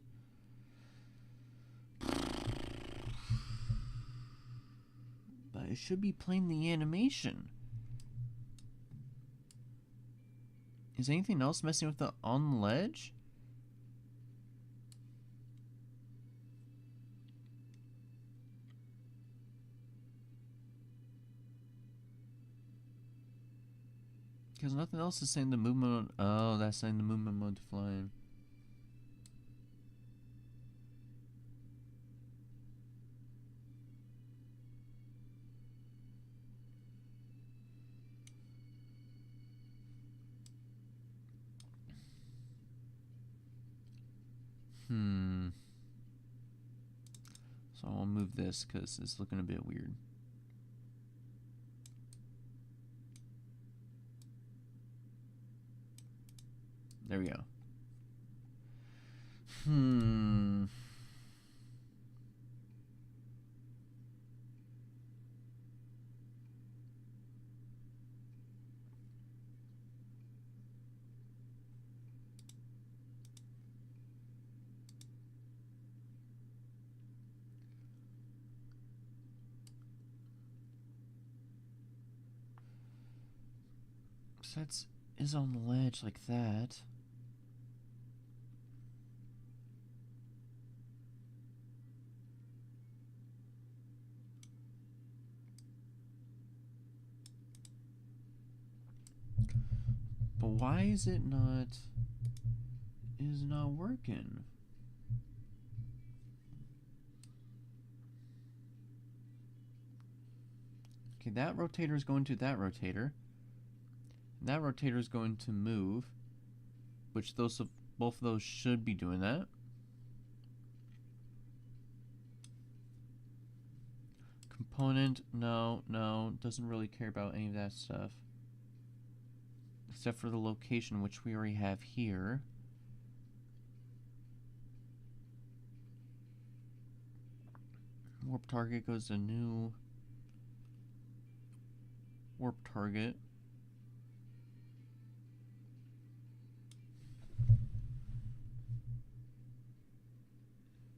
A: But it should be playing the animation. Is anything else messing with the on ledge? Because nothing else is saying the movement. Oh, that's saying the movement mode to flying. So I'll move this because it's looking a bit weird. There we go. So that is on the ledge like that. But why is it not working? Okay, that rotator is going to that rotator. And that rotator is going to move, which both of those should be doing that. Component, no, doesn't really care about any of that stuff. Except for the location, which we already have here. Warp target goes to new warp target.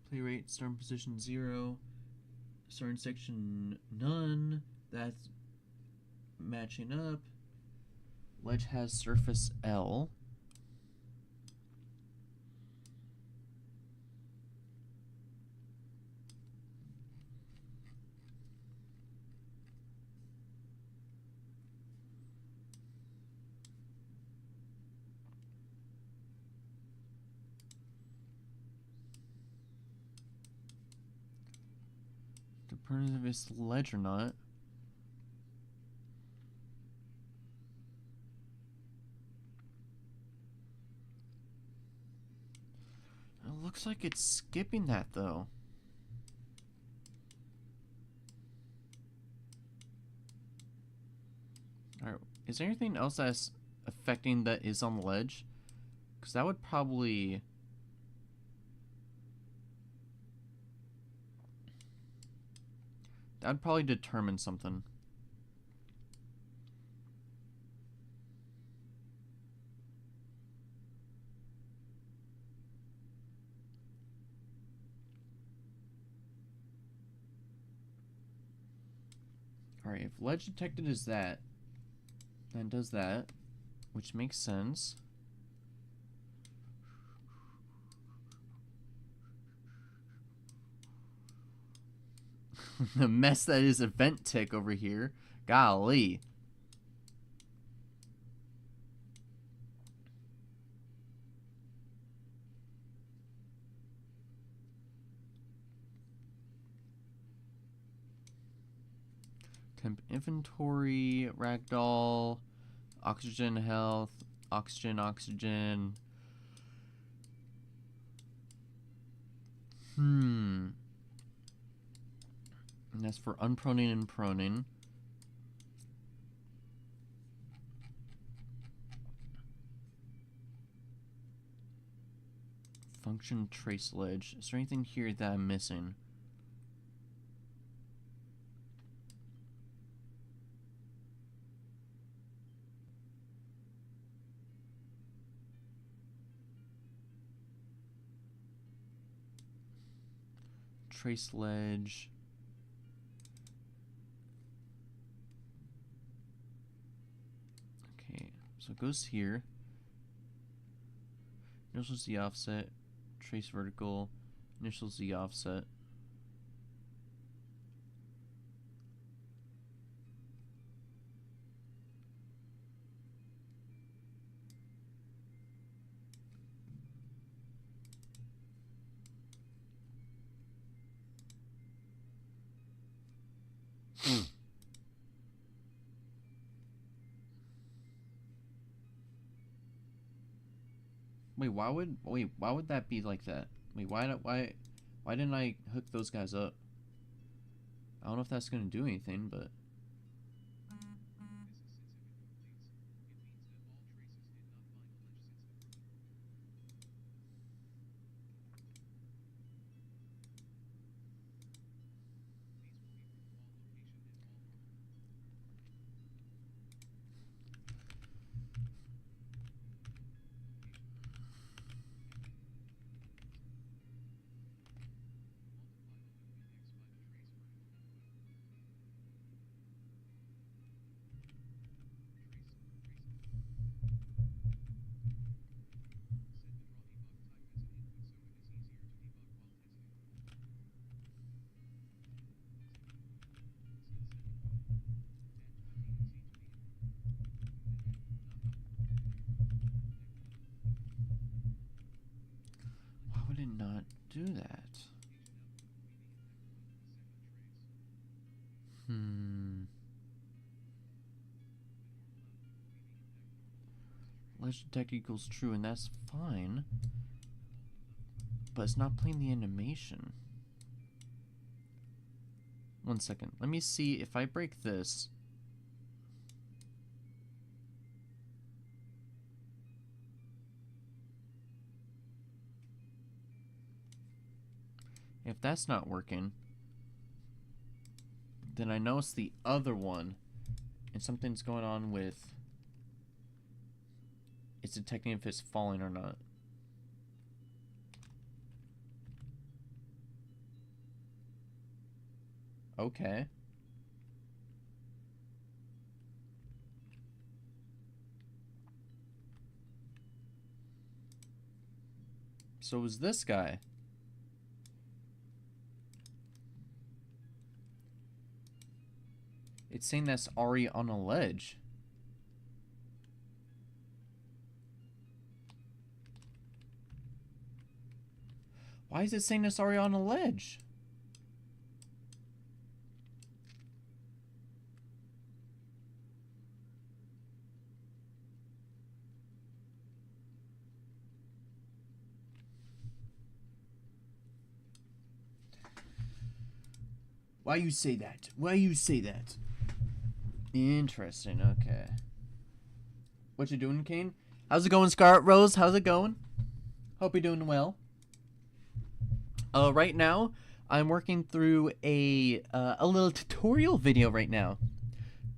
A: Play rate, start in position 0. Start in section none. That's matching up. Ledge has surface L. Depending if it's ledge or not. It looks like it's skipping that though. Alright, is there anything else that's affecting that is on the ledge? Because that would probably... that'd probably determine something. Alright, if ledge detected is that, then it does that, which makes sense. The mess that is event tick over here. Golly. Temp inventory, ragdoll, oxygen health, oxygen. And that's for unproning and proning. Function trace ledge. Is there anything here that I'm missing? trace ledge. Okay, so it goes here. Initial Z offset, trace vertical, initial Z offset. Why would that be like that? Wait, why didn't I hook those guys up? I don't know if that's gonna do anything, but why would it not do that? Ledge detect equals true, and that's fine. But it's not playing the animation. One second. Let me see if I break this. If that's not working, then I know it's the other one. And something's going on with... It's detecting if it's falling or not. Okay. So is this guy. It's saying that's already on a ledge. Why is it saying it's already on a ledge? Why you say that? Why you say that? Interesting, okay. What you doing, Kane? How's it going, Scarlet Rose? How's it going? Hope you're doing well. Right now, I'm working through a little tutorial video right now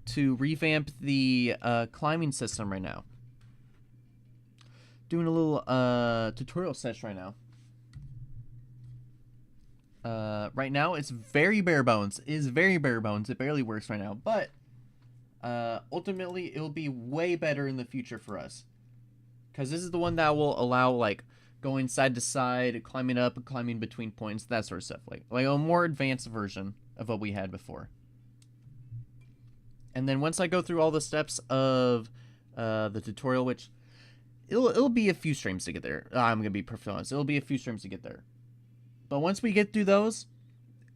A: to revamp the climbing system right now. Doing a little tutorial session right now. Right now, it's very bare bones. It is very bare bones. It barely works right now, but ultimately, it'll be way better in the future for us. Because this is the one that will allow, like, going side to side, climbing up, and climbing between points, that sort of stuff. Like a more advanced version of what we had before. And then once I go through all the steps of the tutorial, which it'll be a few streams to get there. I'm going to be perfectly honest. It'll be a few streams to get there. But once we get through those,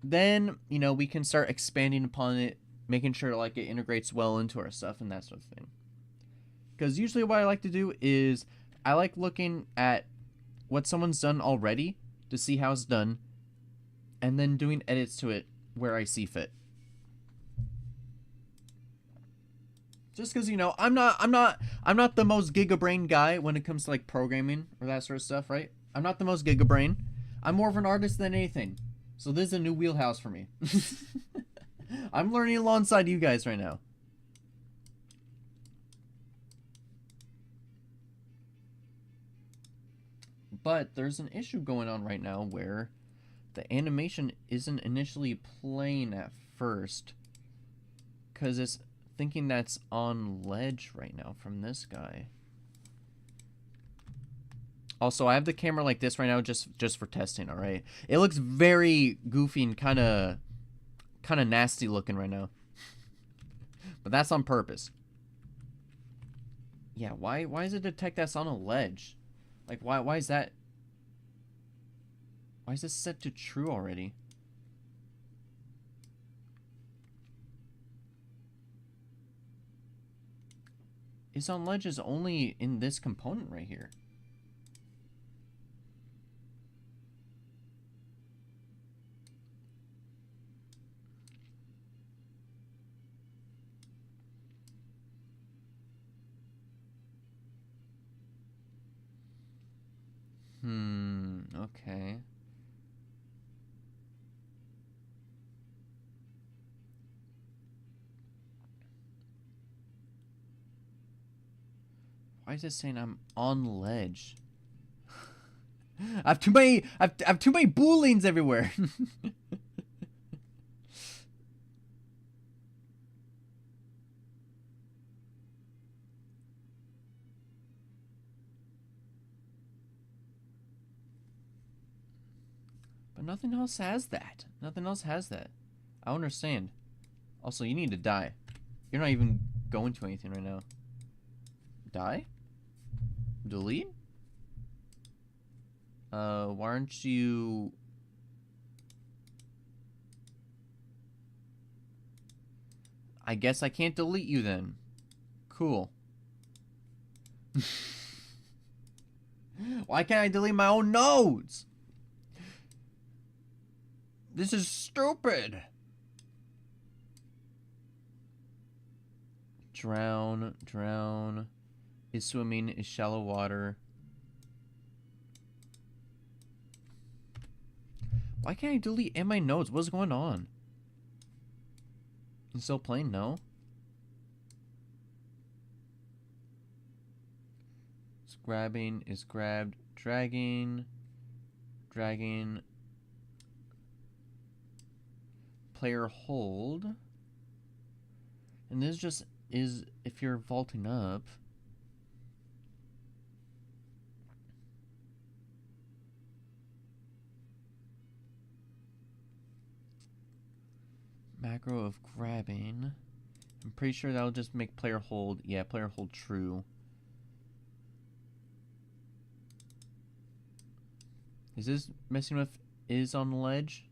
A: then, you know, we can start expanding upon it, making sure, like, it integrates well into our stuff and that sort of thing. Because usually what I like to do is I like looking at what someone's done already to see how it's done, and then doing edits to it where I see fit. Just because, you know, I'm not the most gigabrain guy when it comes to, like, programming or that sort of stuff, right? I'm not the most gigabrain. I'm more of an artist than anything. So this is a new wheelhouse for me. I'm learning alongside you guys right now. But there's an issue going on right now where the animation isn't initially playing at first. Because it's thinking that's on ledge right now from this guy. Also, I have the camera like this right now just for testing, alright? It looks very goofy and kind of nasty looking right now. But that's on purpose. Yeah, why does it detect that's on a ledge? Like, why is that? Why is this set to true already? Is on ledge is only in this component right here. Okay. Why is it saying I'm on ledge? I have too many booleans everywhere. But nothing else has that. Nothing else has that. I don't understand. Also, you need to die. You're not even going to anything right now. Die? Delete? Why aren't you... I guess I can't delete you then. Cool. Why can't I delete my own nodes? This is stupid. Drown, drown. Is swimming, is shallow water. Why can't I delete in my nodes? What's going on? It's still playing? No. It's grabbing, is grabbed, dragging, dragging. Player hold. And this just is if you're vaulting up. Macro of grabbing. I'm pretty sure that'll just make player hold. Yeah, player hold true. Is this messing with is on the ledge?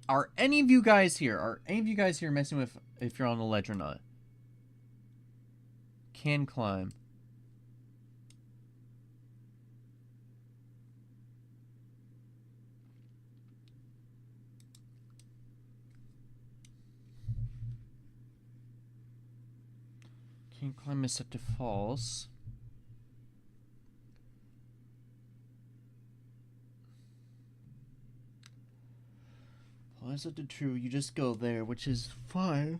A: Are any of you guys here? Are any of you guys here messing with if you're on the ledge or not? Can climb. Can climb is set to false. Well, it's set to true. You just go there, which is fine.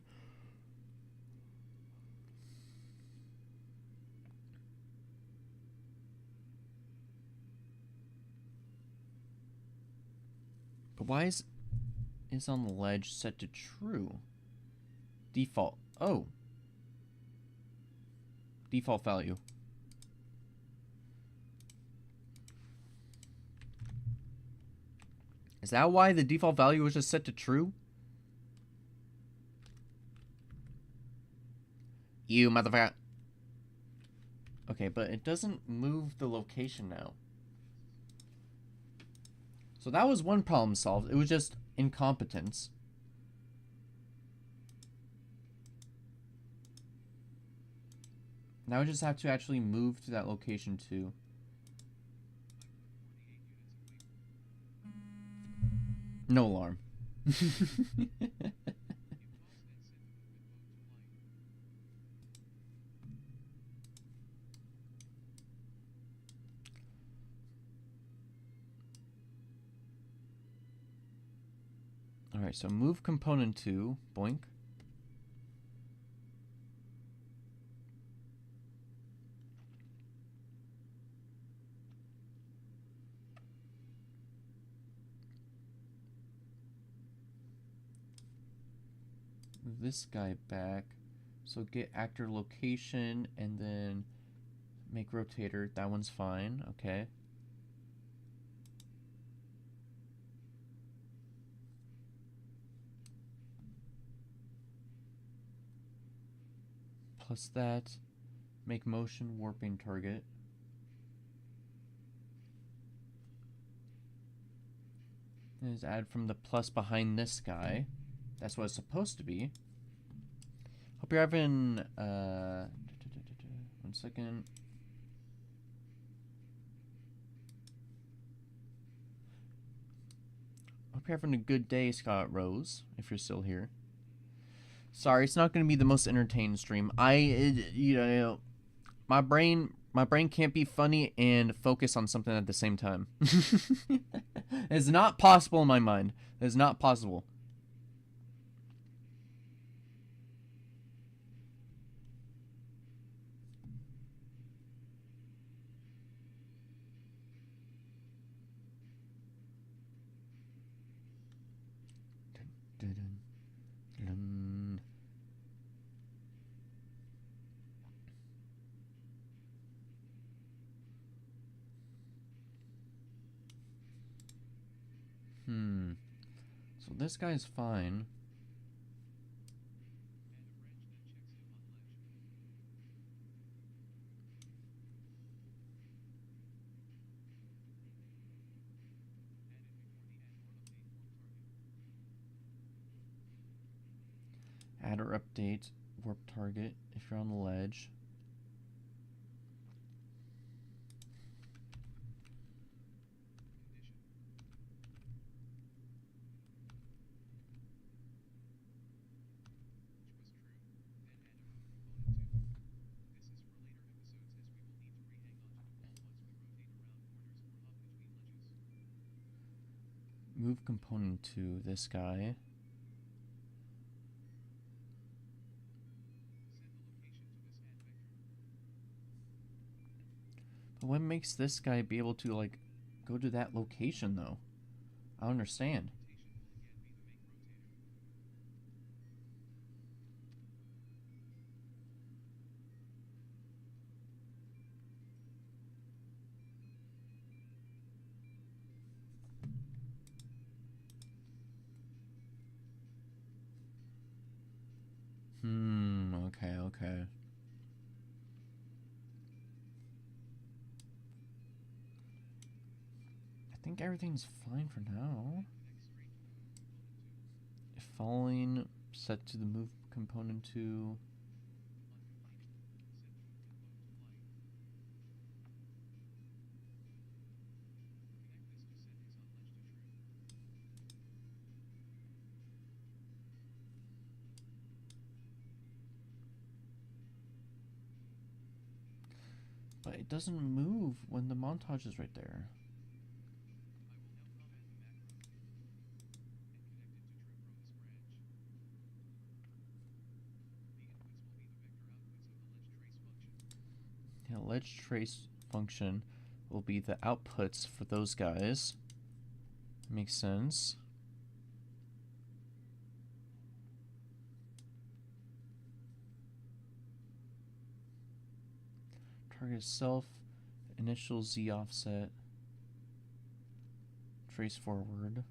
A: But why is on the ledge set to true? Default. Oh. Default value. Is that why the default value was just set to true? You motherfucker. Okay, but it doesn't move the location now. So that was one problem solved. It was just incompetence. Now I just have to actually move to that location too. No alarm. Alright, so move component 2. Boink. Move this guy back. So get actor location and then make rotator. That one's fine. Okay. Plus that, make motion warping target. Is add from the plus behind this guy. That's what it's supposed to be. Hope you're having 1 second. Hope you're having a good day, Scott Rose, if you're still here. Sorry, it's not going to be the most entertaining stream. My brain can't be funny and focus on something at the same time. It's not possible in my mind. It's not possible. So this guy's fine. Add or update warp target if you're on the ledge. Move component to this guy. But what makes this guy be able to, like, go to that location, though? I don't understand. Okay. I think everything's fine for now. If following, set to the move component to... But it doesn't move when the montage is right there. Yeah, ledge trace function will be the outputs for those guys. Makes sense. Target self, initial Z offset, trace forward.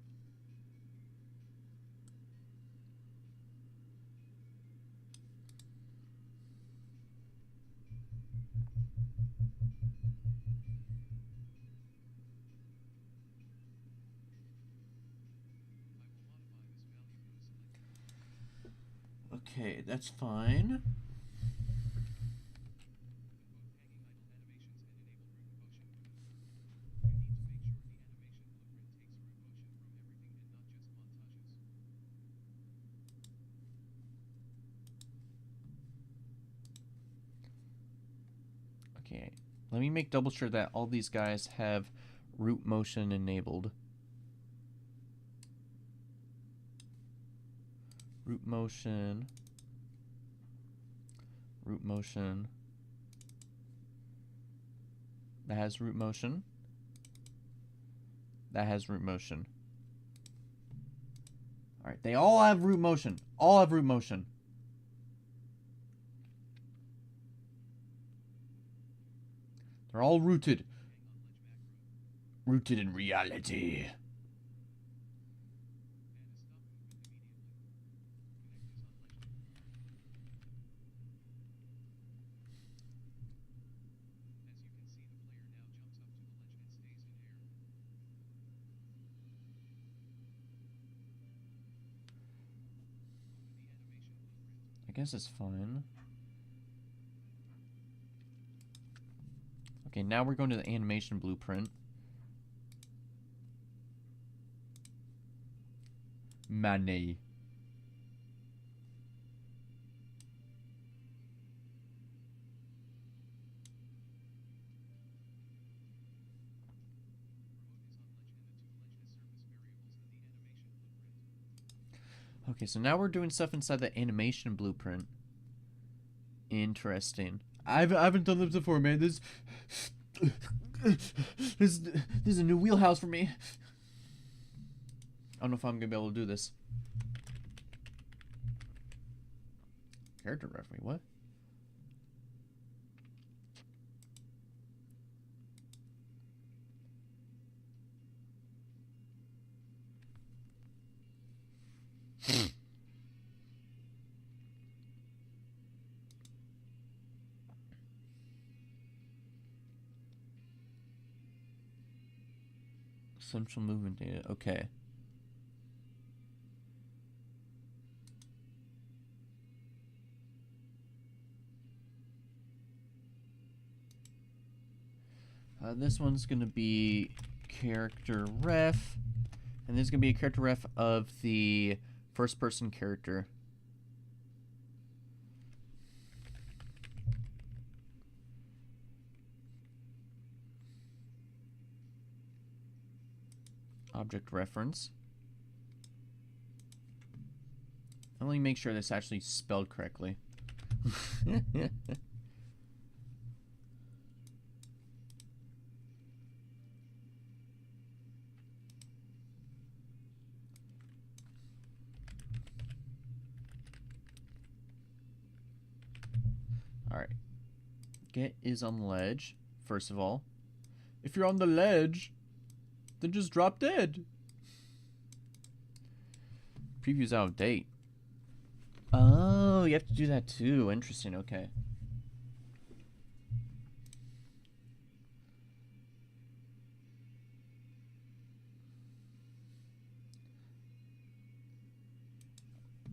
A: Okay, that's fine. Okay, let me make double sure that all these guys have root motion enabled. Root motion. Root motion. That has root motion. That has root motion. Alright, they all have root motion. All have root motion. They're all rooted. Rooted in reality. I guess it's fine. Okay, now we're going to the animation blueprint. Money. Okay, so now we're doing stuff inside the animation blueprint. Interesting. I haven't done this before, man. This is a new wheelhouse for me. I don't know if I'm gonna be able to do this. Character ref, wait, what? Central movement data, okay. This one's gonna be character ref, and this is gonna be a character ref of the first person character. Object reference. Let me make sure this actually spelled correctly. Alright. Get is on ledge, first of all. If you're on the ledge, then just drop dead. Preview's out of date. Oh, you have to do that too. Interesting, okay.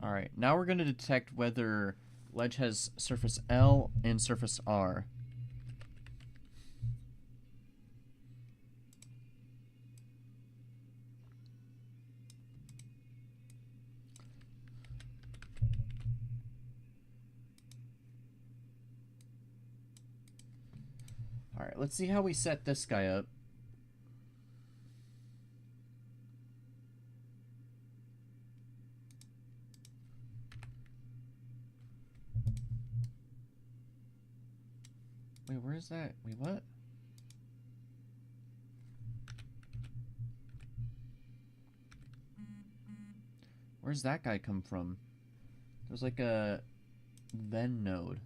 A: Alright, now we're going to detect whether ledge has surface L and surface R. Alright, let's see how we set this guy up. Wait, where is that? Wait, what? Where's that guy come from? There's like a then node.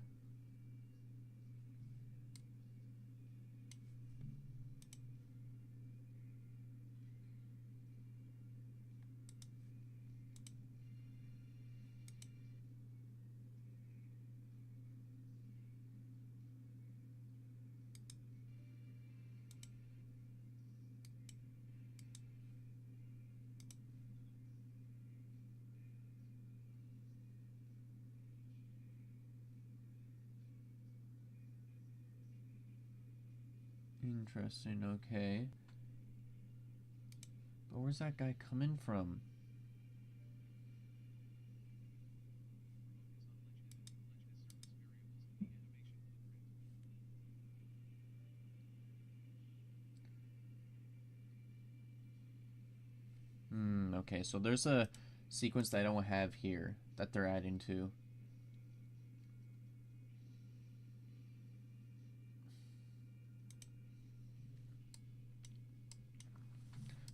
A: Interesting, okay. But where's that guy coming from? Okay, so there's a sequence that I don't have here that they're adding to.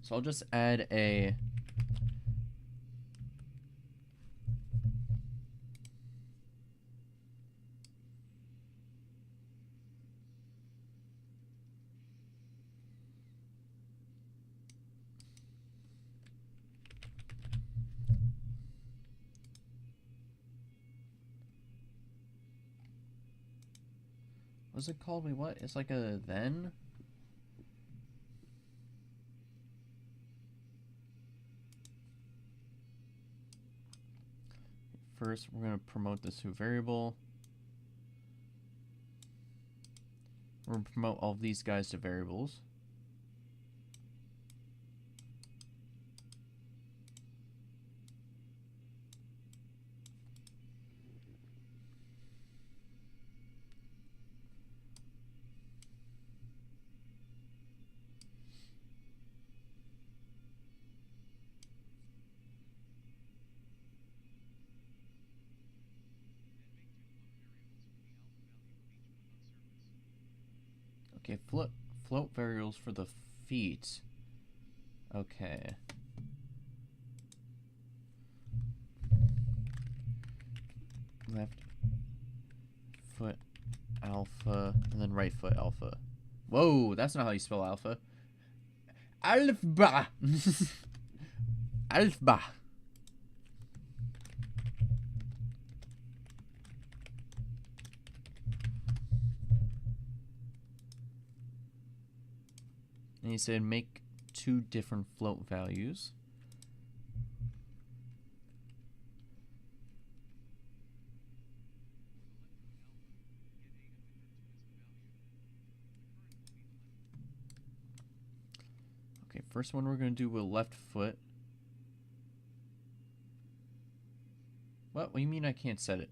A: So I'll just add a What's it called? Wait, what? It's like a then? First, we're going to promote this to a variable. We're going to promote all of these guys to variables. Okay, float variables for the feet. Okay. Left foot alpha, and then right foot alpha. Whoa, that's not how you spell alpha. Alpha. Alpha. And he said make 2 different float values. Okay, first one we're going to do with left foot. What do you mean I can't set it?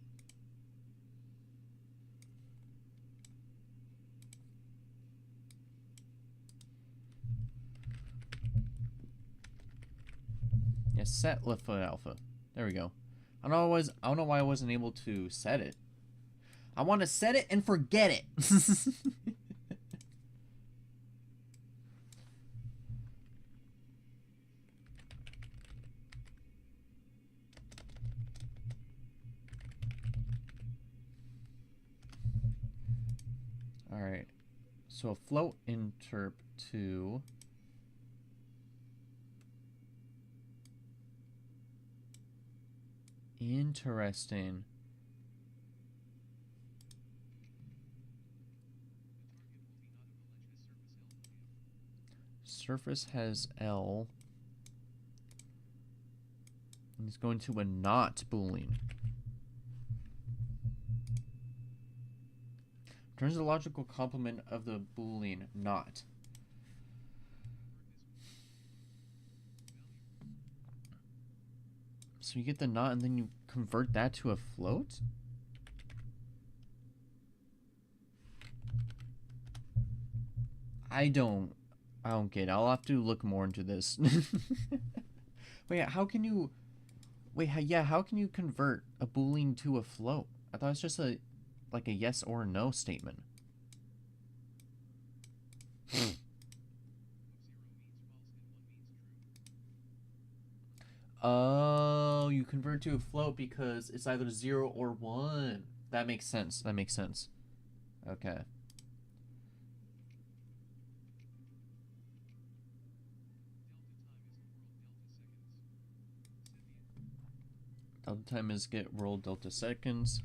A: Yeah, set left foot alpha. There we go. I don't know why I wasn't able to set it. I want to set it and forget it. Alright. So a float interp to interesting. Surface has L. And it's going to a not boolean. Returns the logical complement of the boolean not. So you get the not and then you convert that to a float? I don't get it. I'll have to look more into this. Wait, how can you... Wait, how can you convert a boolean to a float? I thought it's just a yes or no statement. Oh, you convert to a float because it's either 0 or 1. That makes sense. That makes sense. Okay. Delta time is get world delta seconds.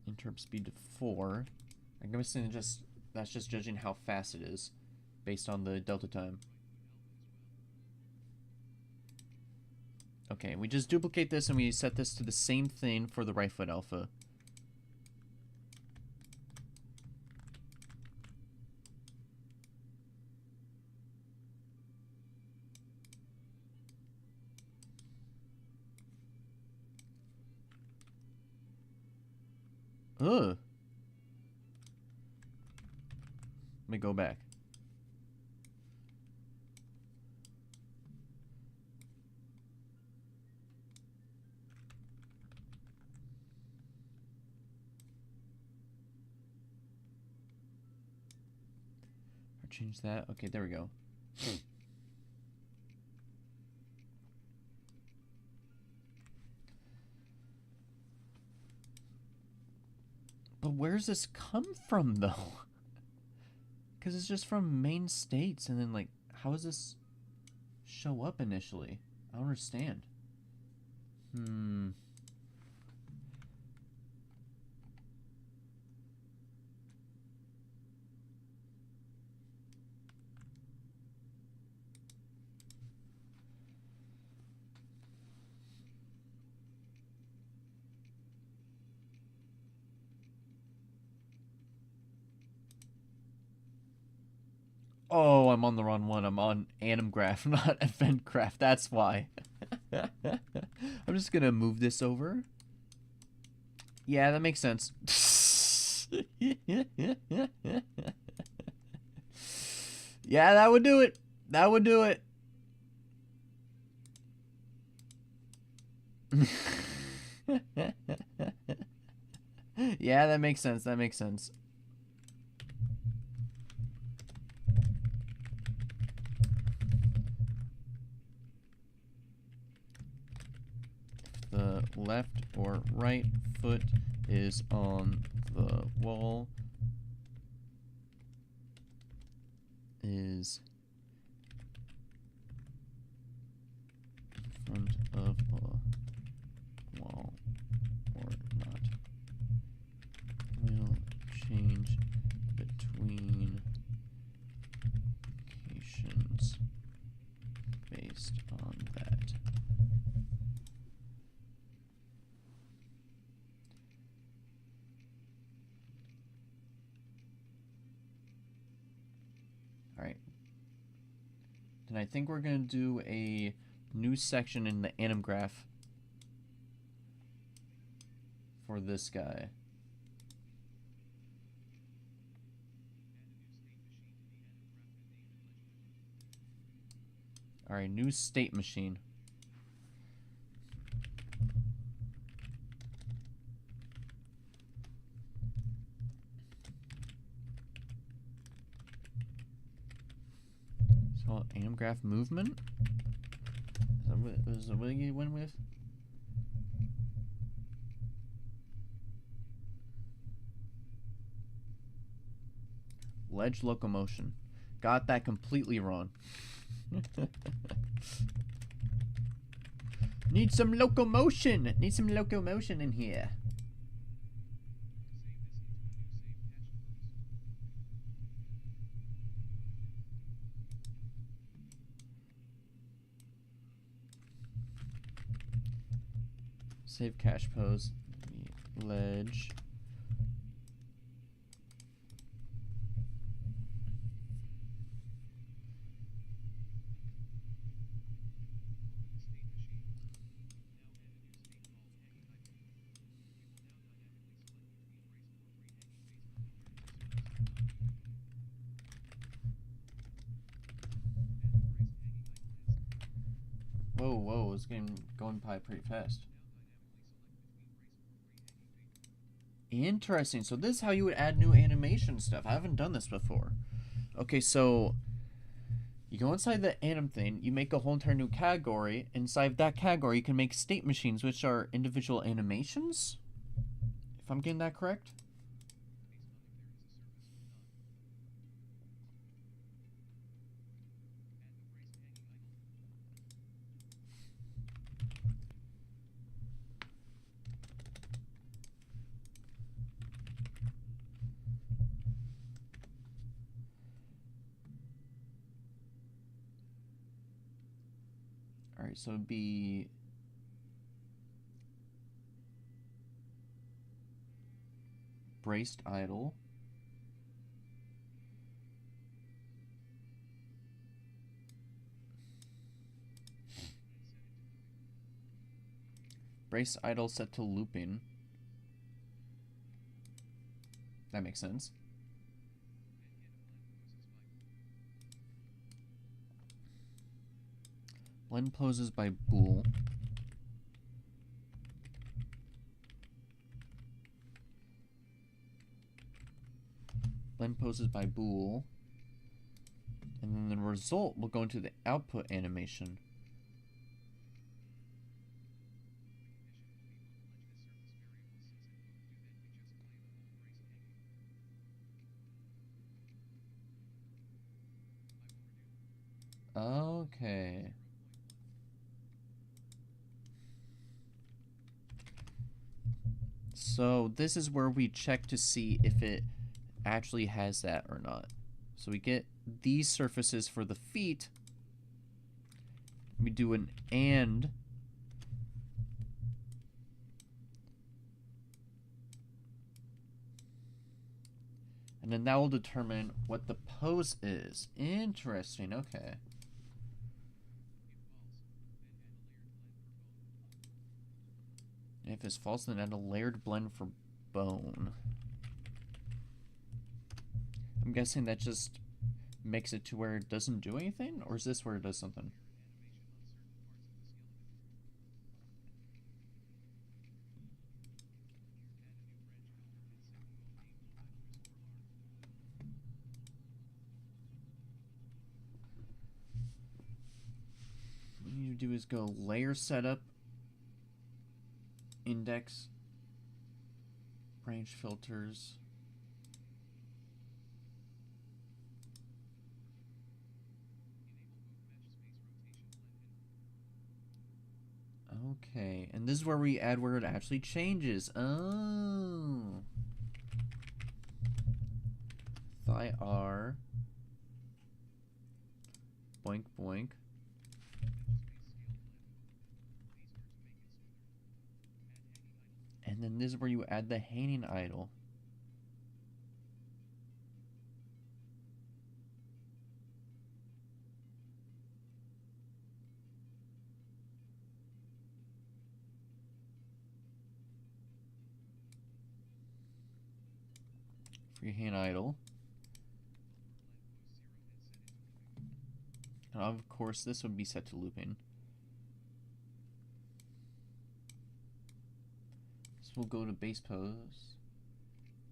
A: Interrupt speed to 4. I'm guessing that's just judging how fast it is based on the delta time. Okay, we just duplicate this and we set this to the same thing for the right foot alpha. Ugh. Let me go back. Or change that. Okay, there we go. But where's this come from, though? Because it's just from main states, and then, like, how does this show up initially? I don't understand. Oh, I'm on the wrong one. I'm on AnimGraph, not EventGraph. That's why. I'm just gonna move this over. Yeah, that makes sense. Yeah, that would do it. That would do it. Yeah, that makes sense. That makes sense. The left or right foot is on the wall is in front of a wall or not will change between locations based on that. Alright. Then I think we're going to do a new section in the AnimGraph for this guy. Alright, new state machine. So, AnimGraph movement? Is that what you went with? Ledge locomotion. Got that completely wrong. Need some locomotion! Need some locomotion in here. Save cache pose. Ledge. Whoa, whoa, it's going by pretty fast. Interesting. So this is how you would add new animation stuff. I haven't done this before. Okay, so you go inside the anim thing, you make a whole entire new category. Inside that category, you can make state machines, which are individual animations. If I'm getting that correct. Alright, so it'd be braced idle. Brace idle set to looping. That makes sense. Blend poses by bool. Blend poses by bool. And then the result will go into the output animation. Okay. So this is where we check to see if it actually has that or not. So we get these surfaces for the feet. We do an and. And then that will determine what the pose is. Interesting, okay. If it's false, then add a layered blend for bone. I'm guessing that just makes it to where it doesn't do anything? Or is this where it does something? What you need to do is go layer setup, index, branch filters. Okay, and this is where we add where it actually changes. Oh. Thigh R. Boink boink. And then this is where you add the hanging idol. Freehand idle. And of course, this would be set to looping. So we'll go to base pose.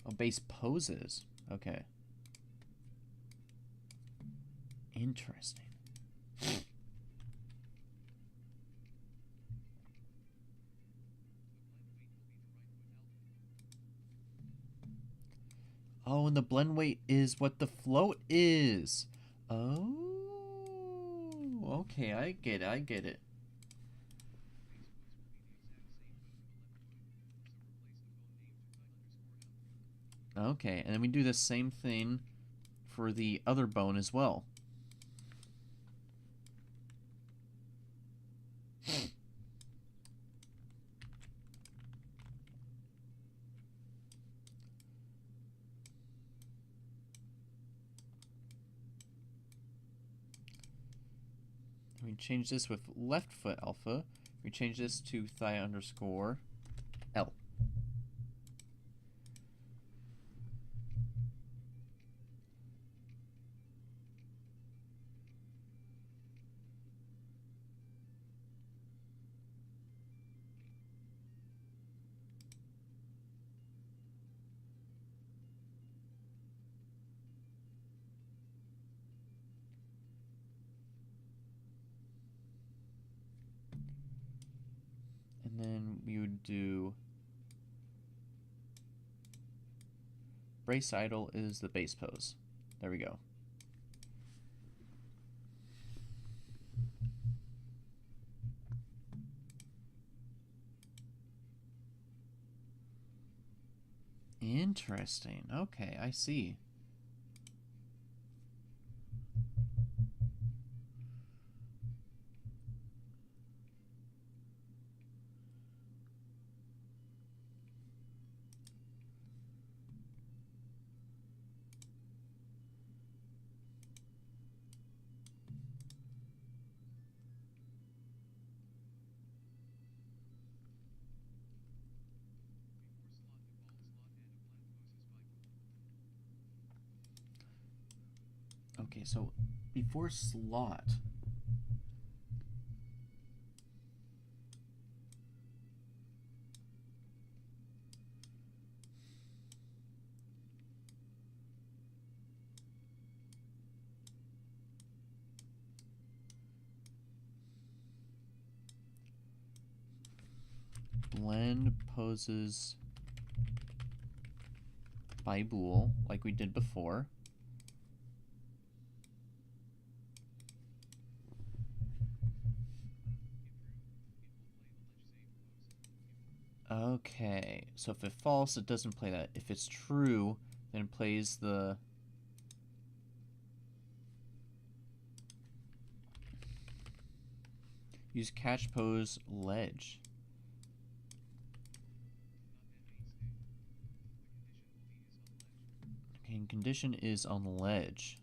A: Oh, base poses. Okay. Interesting. Oh, and the blend weight is what the float is. Oh, okay, I get it, I get it. Okay, and then we do the same thing for the other bone as well. We change this with left foot alpha. We change this to thigh underscore L. And then we would do brace idle is the base pose. There we go. Interesting. Okay, I see. Okay, so before slot, blend poses by bool, like we did before. Okay, so if it's false, it doesn't play that. If it's true, then it plays the... Use catch pose ledge. Okay, and condition is on the ledge.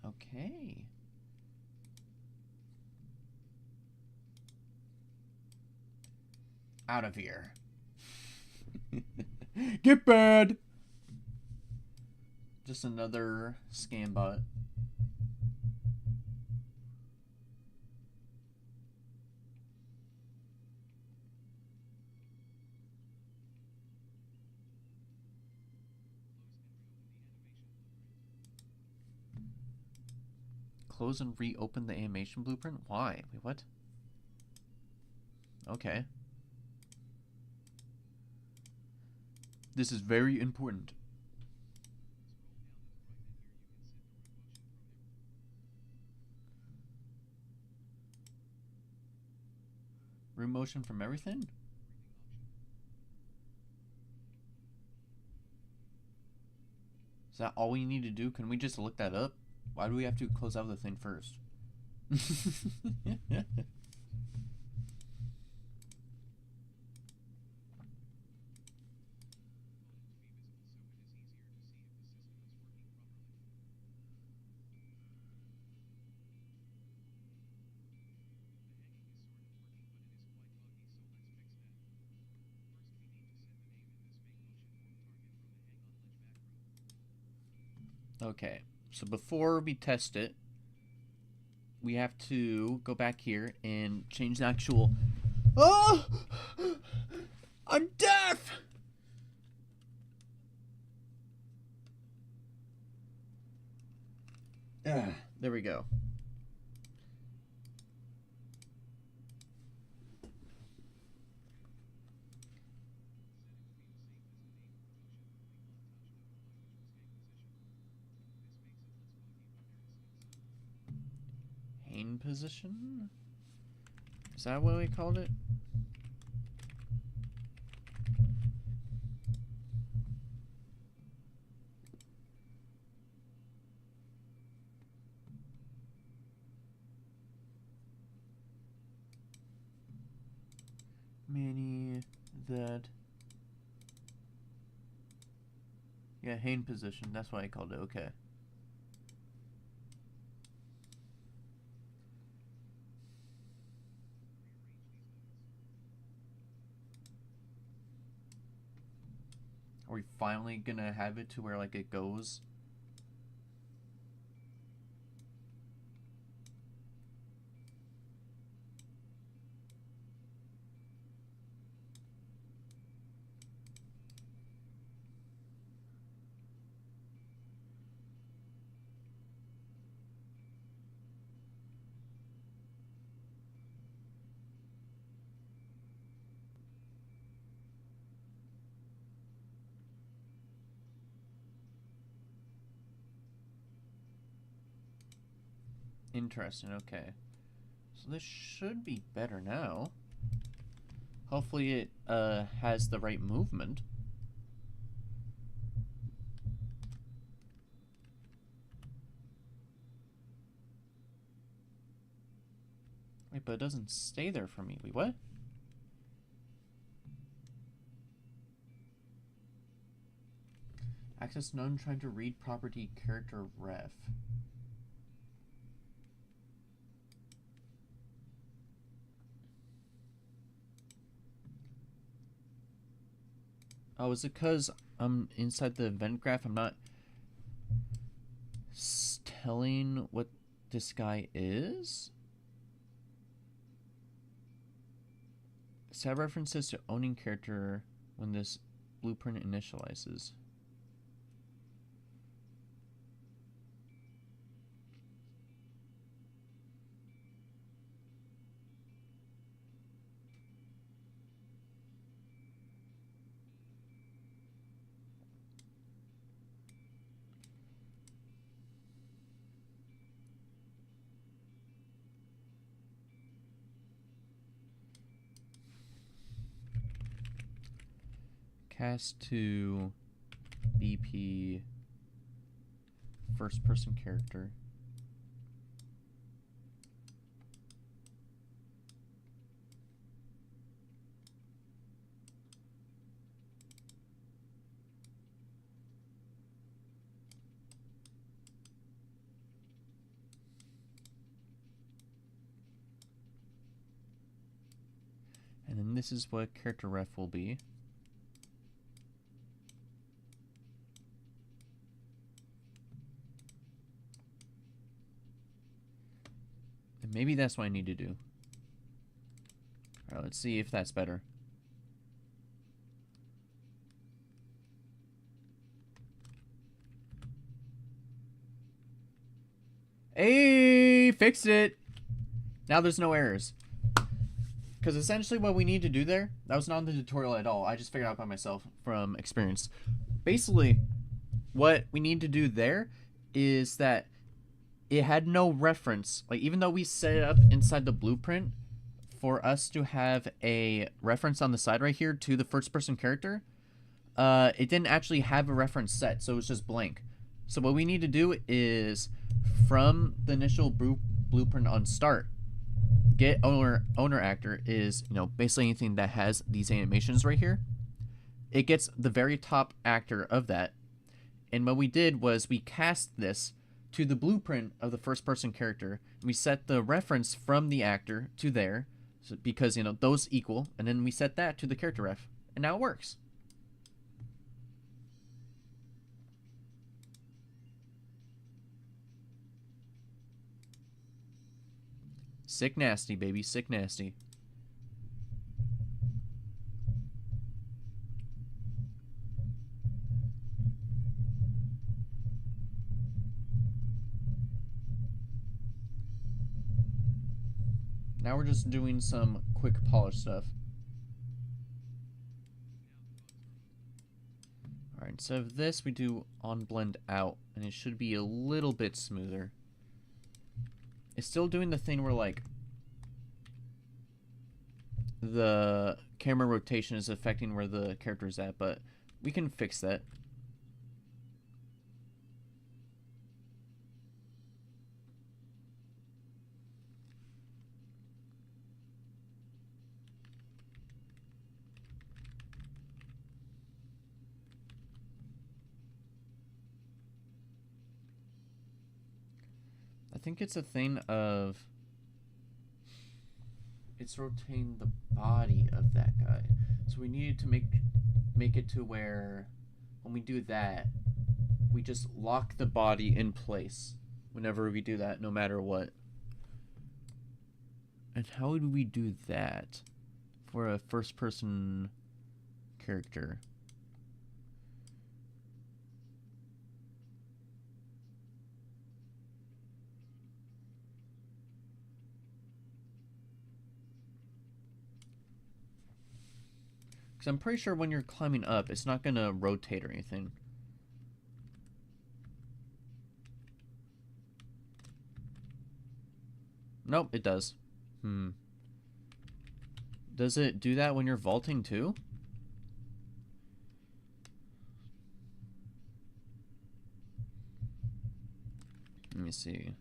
A: Okay. Out of here. Get bad! Just another scam bot. Close and reopen the animation blueprint? Why? Wait, what? Okay. This is very important. Room motion from everything? Is that all we need to do? Can we just look that up? Why do we have to close out the thing first? Okay, so before we test it, we have to go back here and change the actual... Oh! I'm deaf! There we go. Hang position? Is that what we called it? Manny, that... Yeah, hang position. That's what I called it. Okay. Are we finally gonna have it to where, like, it goes? Interesting, okay. So this should be better now. Hopefully it has the right movement. Wait, but it doesn't stay there for me. Wait, what? Access none trying to read property character ref. Oh, is it because I'm inside the event graph? I'm not telling what this guy is? Set references to owning character when this blueprint initializes. cast to BP first person character. And then this is what character ref will be. And maybe that's what I need to do. Alright, let's see if that's better. Hey, fixed it! Now there's no errors. Because essentially what we need to do there, that was not in the tutorial at all. I just figured out by myself from experience. Basically, what we need to do there is that it had no reference. Like, even though we set it up inside the blueprint for us to have a reference on the side right here to the first person character, it didn't actually have a reference set, so it was just blank. So what we need to do is, from the initial blueprint on start, get owner actor is, you know, basically anything that has these animations right here. It gets the very top actor of that. And what we did was we cast this to the blueprint of the first person character. We set the reference from the actor to there, so, because, you know, those equal, and then we set that to the character ref, and now it works. Sick nasty, baby. Sick nasty. Now we're just doing some quick polish stuff. Alright, instead of this, we do on blend out, and it should be a little bit smoother. It's still doing the thing where, like, the camera rotation is affecting where the character is at, but we can fix that. I think it's a thing of it's rotating the body of that guy. So we needed to make it to where when we do that, we just lock the body in place whenever we do that, no matter what. And how do we do that for a first person character? Because I'm pretty sure when you're climbing up, it's not going to rotate or anything. Nope, it does. Does it do that when you're vaulting too? Let me see.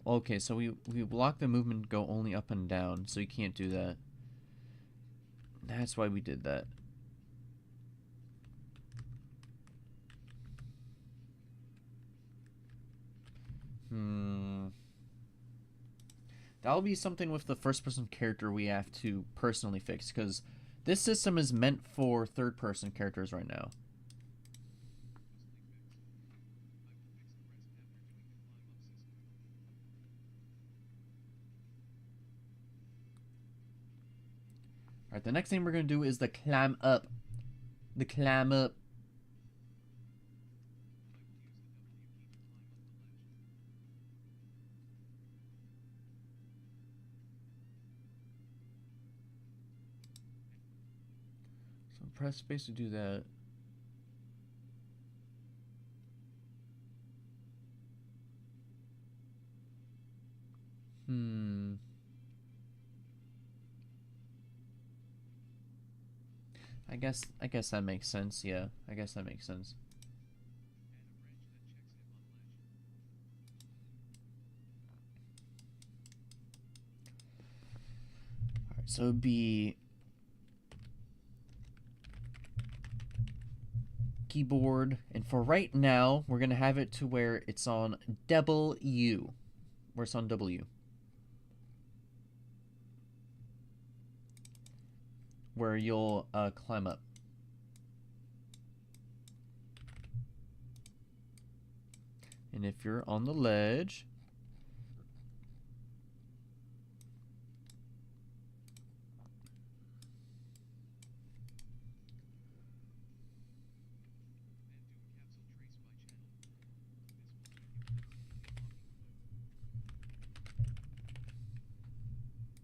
A: Okay, so we block the movement go only up and down, so you can't do that. That's why we did that. That'll be something with the first person character we have to personally fix, because this system is meant for third person characters right now. Alright, the next thing we're going to do is the climb up. The climb up. So press space to do that. Hmm. I guess that makes sense. Yeah, I guess that makes sense. All right, so it'd be keyboard, and for right now, we're gonna have it to where it's on W, where it's on W, where you'll climb up. And if you're on the ledge,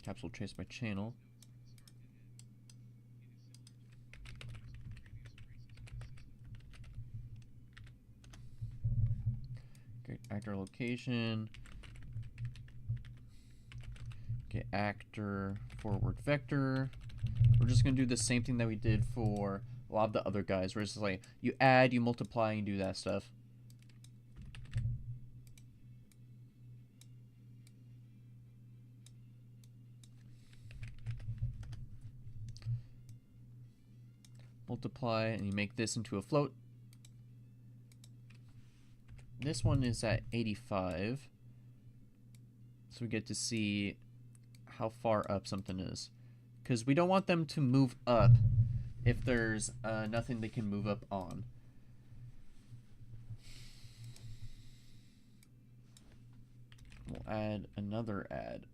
A: capsule trace by channel. Get actor location. Get actor forward vector. We're just gonna do the same thing that we did for a lot of the other guys, where it's just like you add, you multiply, and do that stuff. Multiply, and you make this into a float. This one is at 85, so we get to see how far up something is, because we don't want them to move up if there's nothing they can move up on. We'll add another add.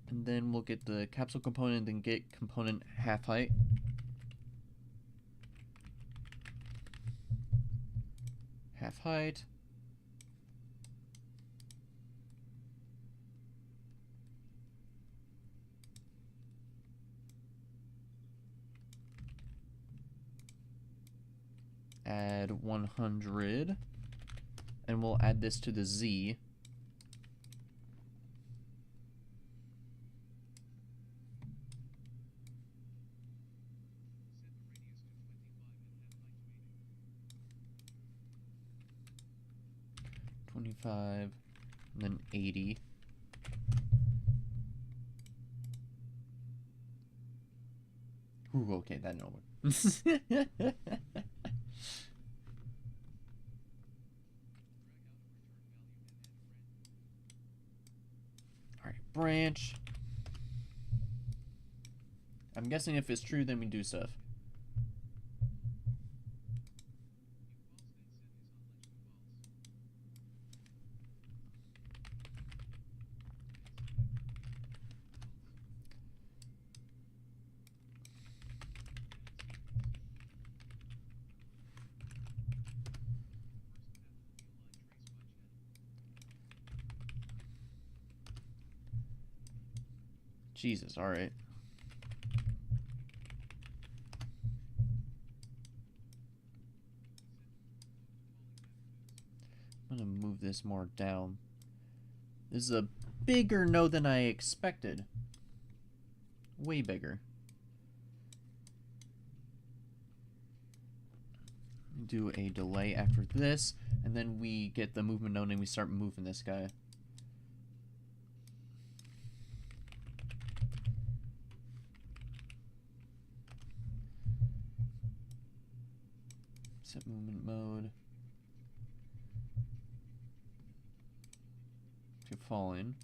A: And then we'll get the capsule component and get component half height. Half height. Add 100. And we'll add this to the Z. And then 80. Ooh, okay, that no one. Alright, branch. I'm guessing if it's true, then we do stuff. Jesus, alright. I'm gonna move this more down. This is a bigger node than I expected. Way bigger. Do a delay after this, and then we get the movement node and we start moving this guy. Set movement mode to falling.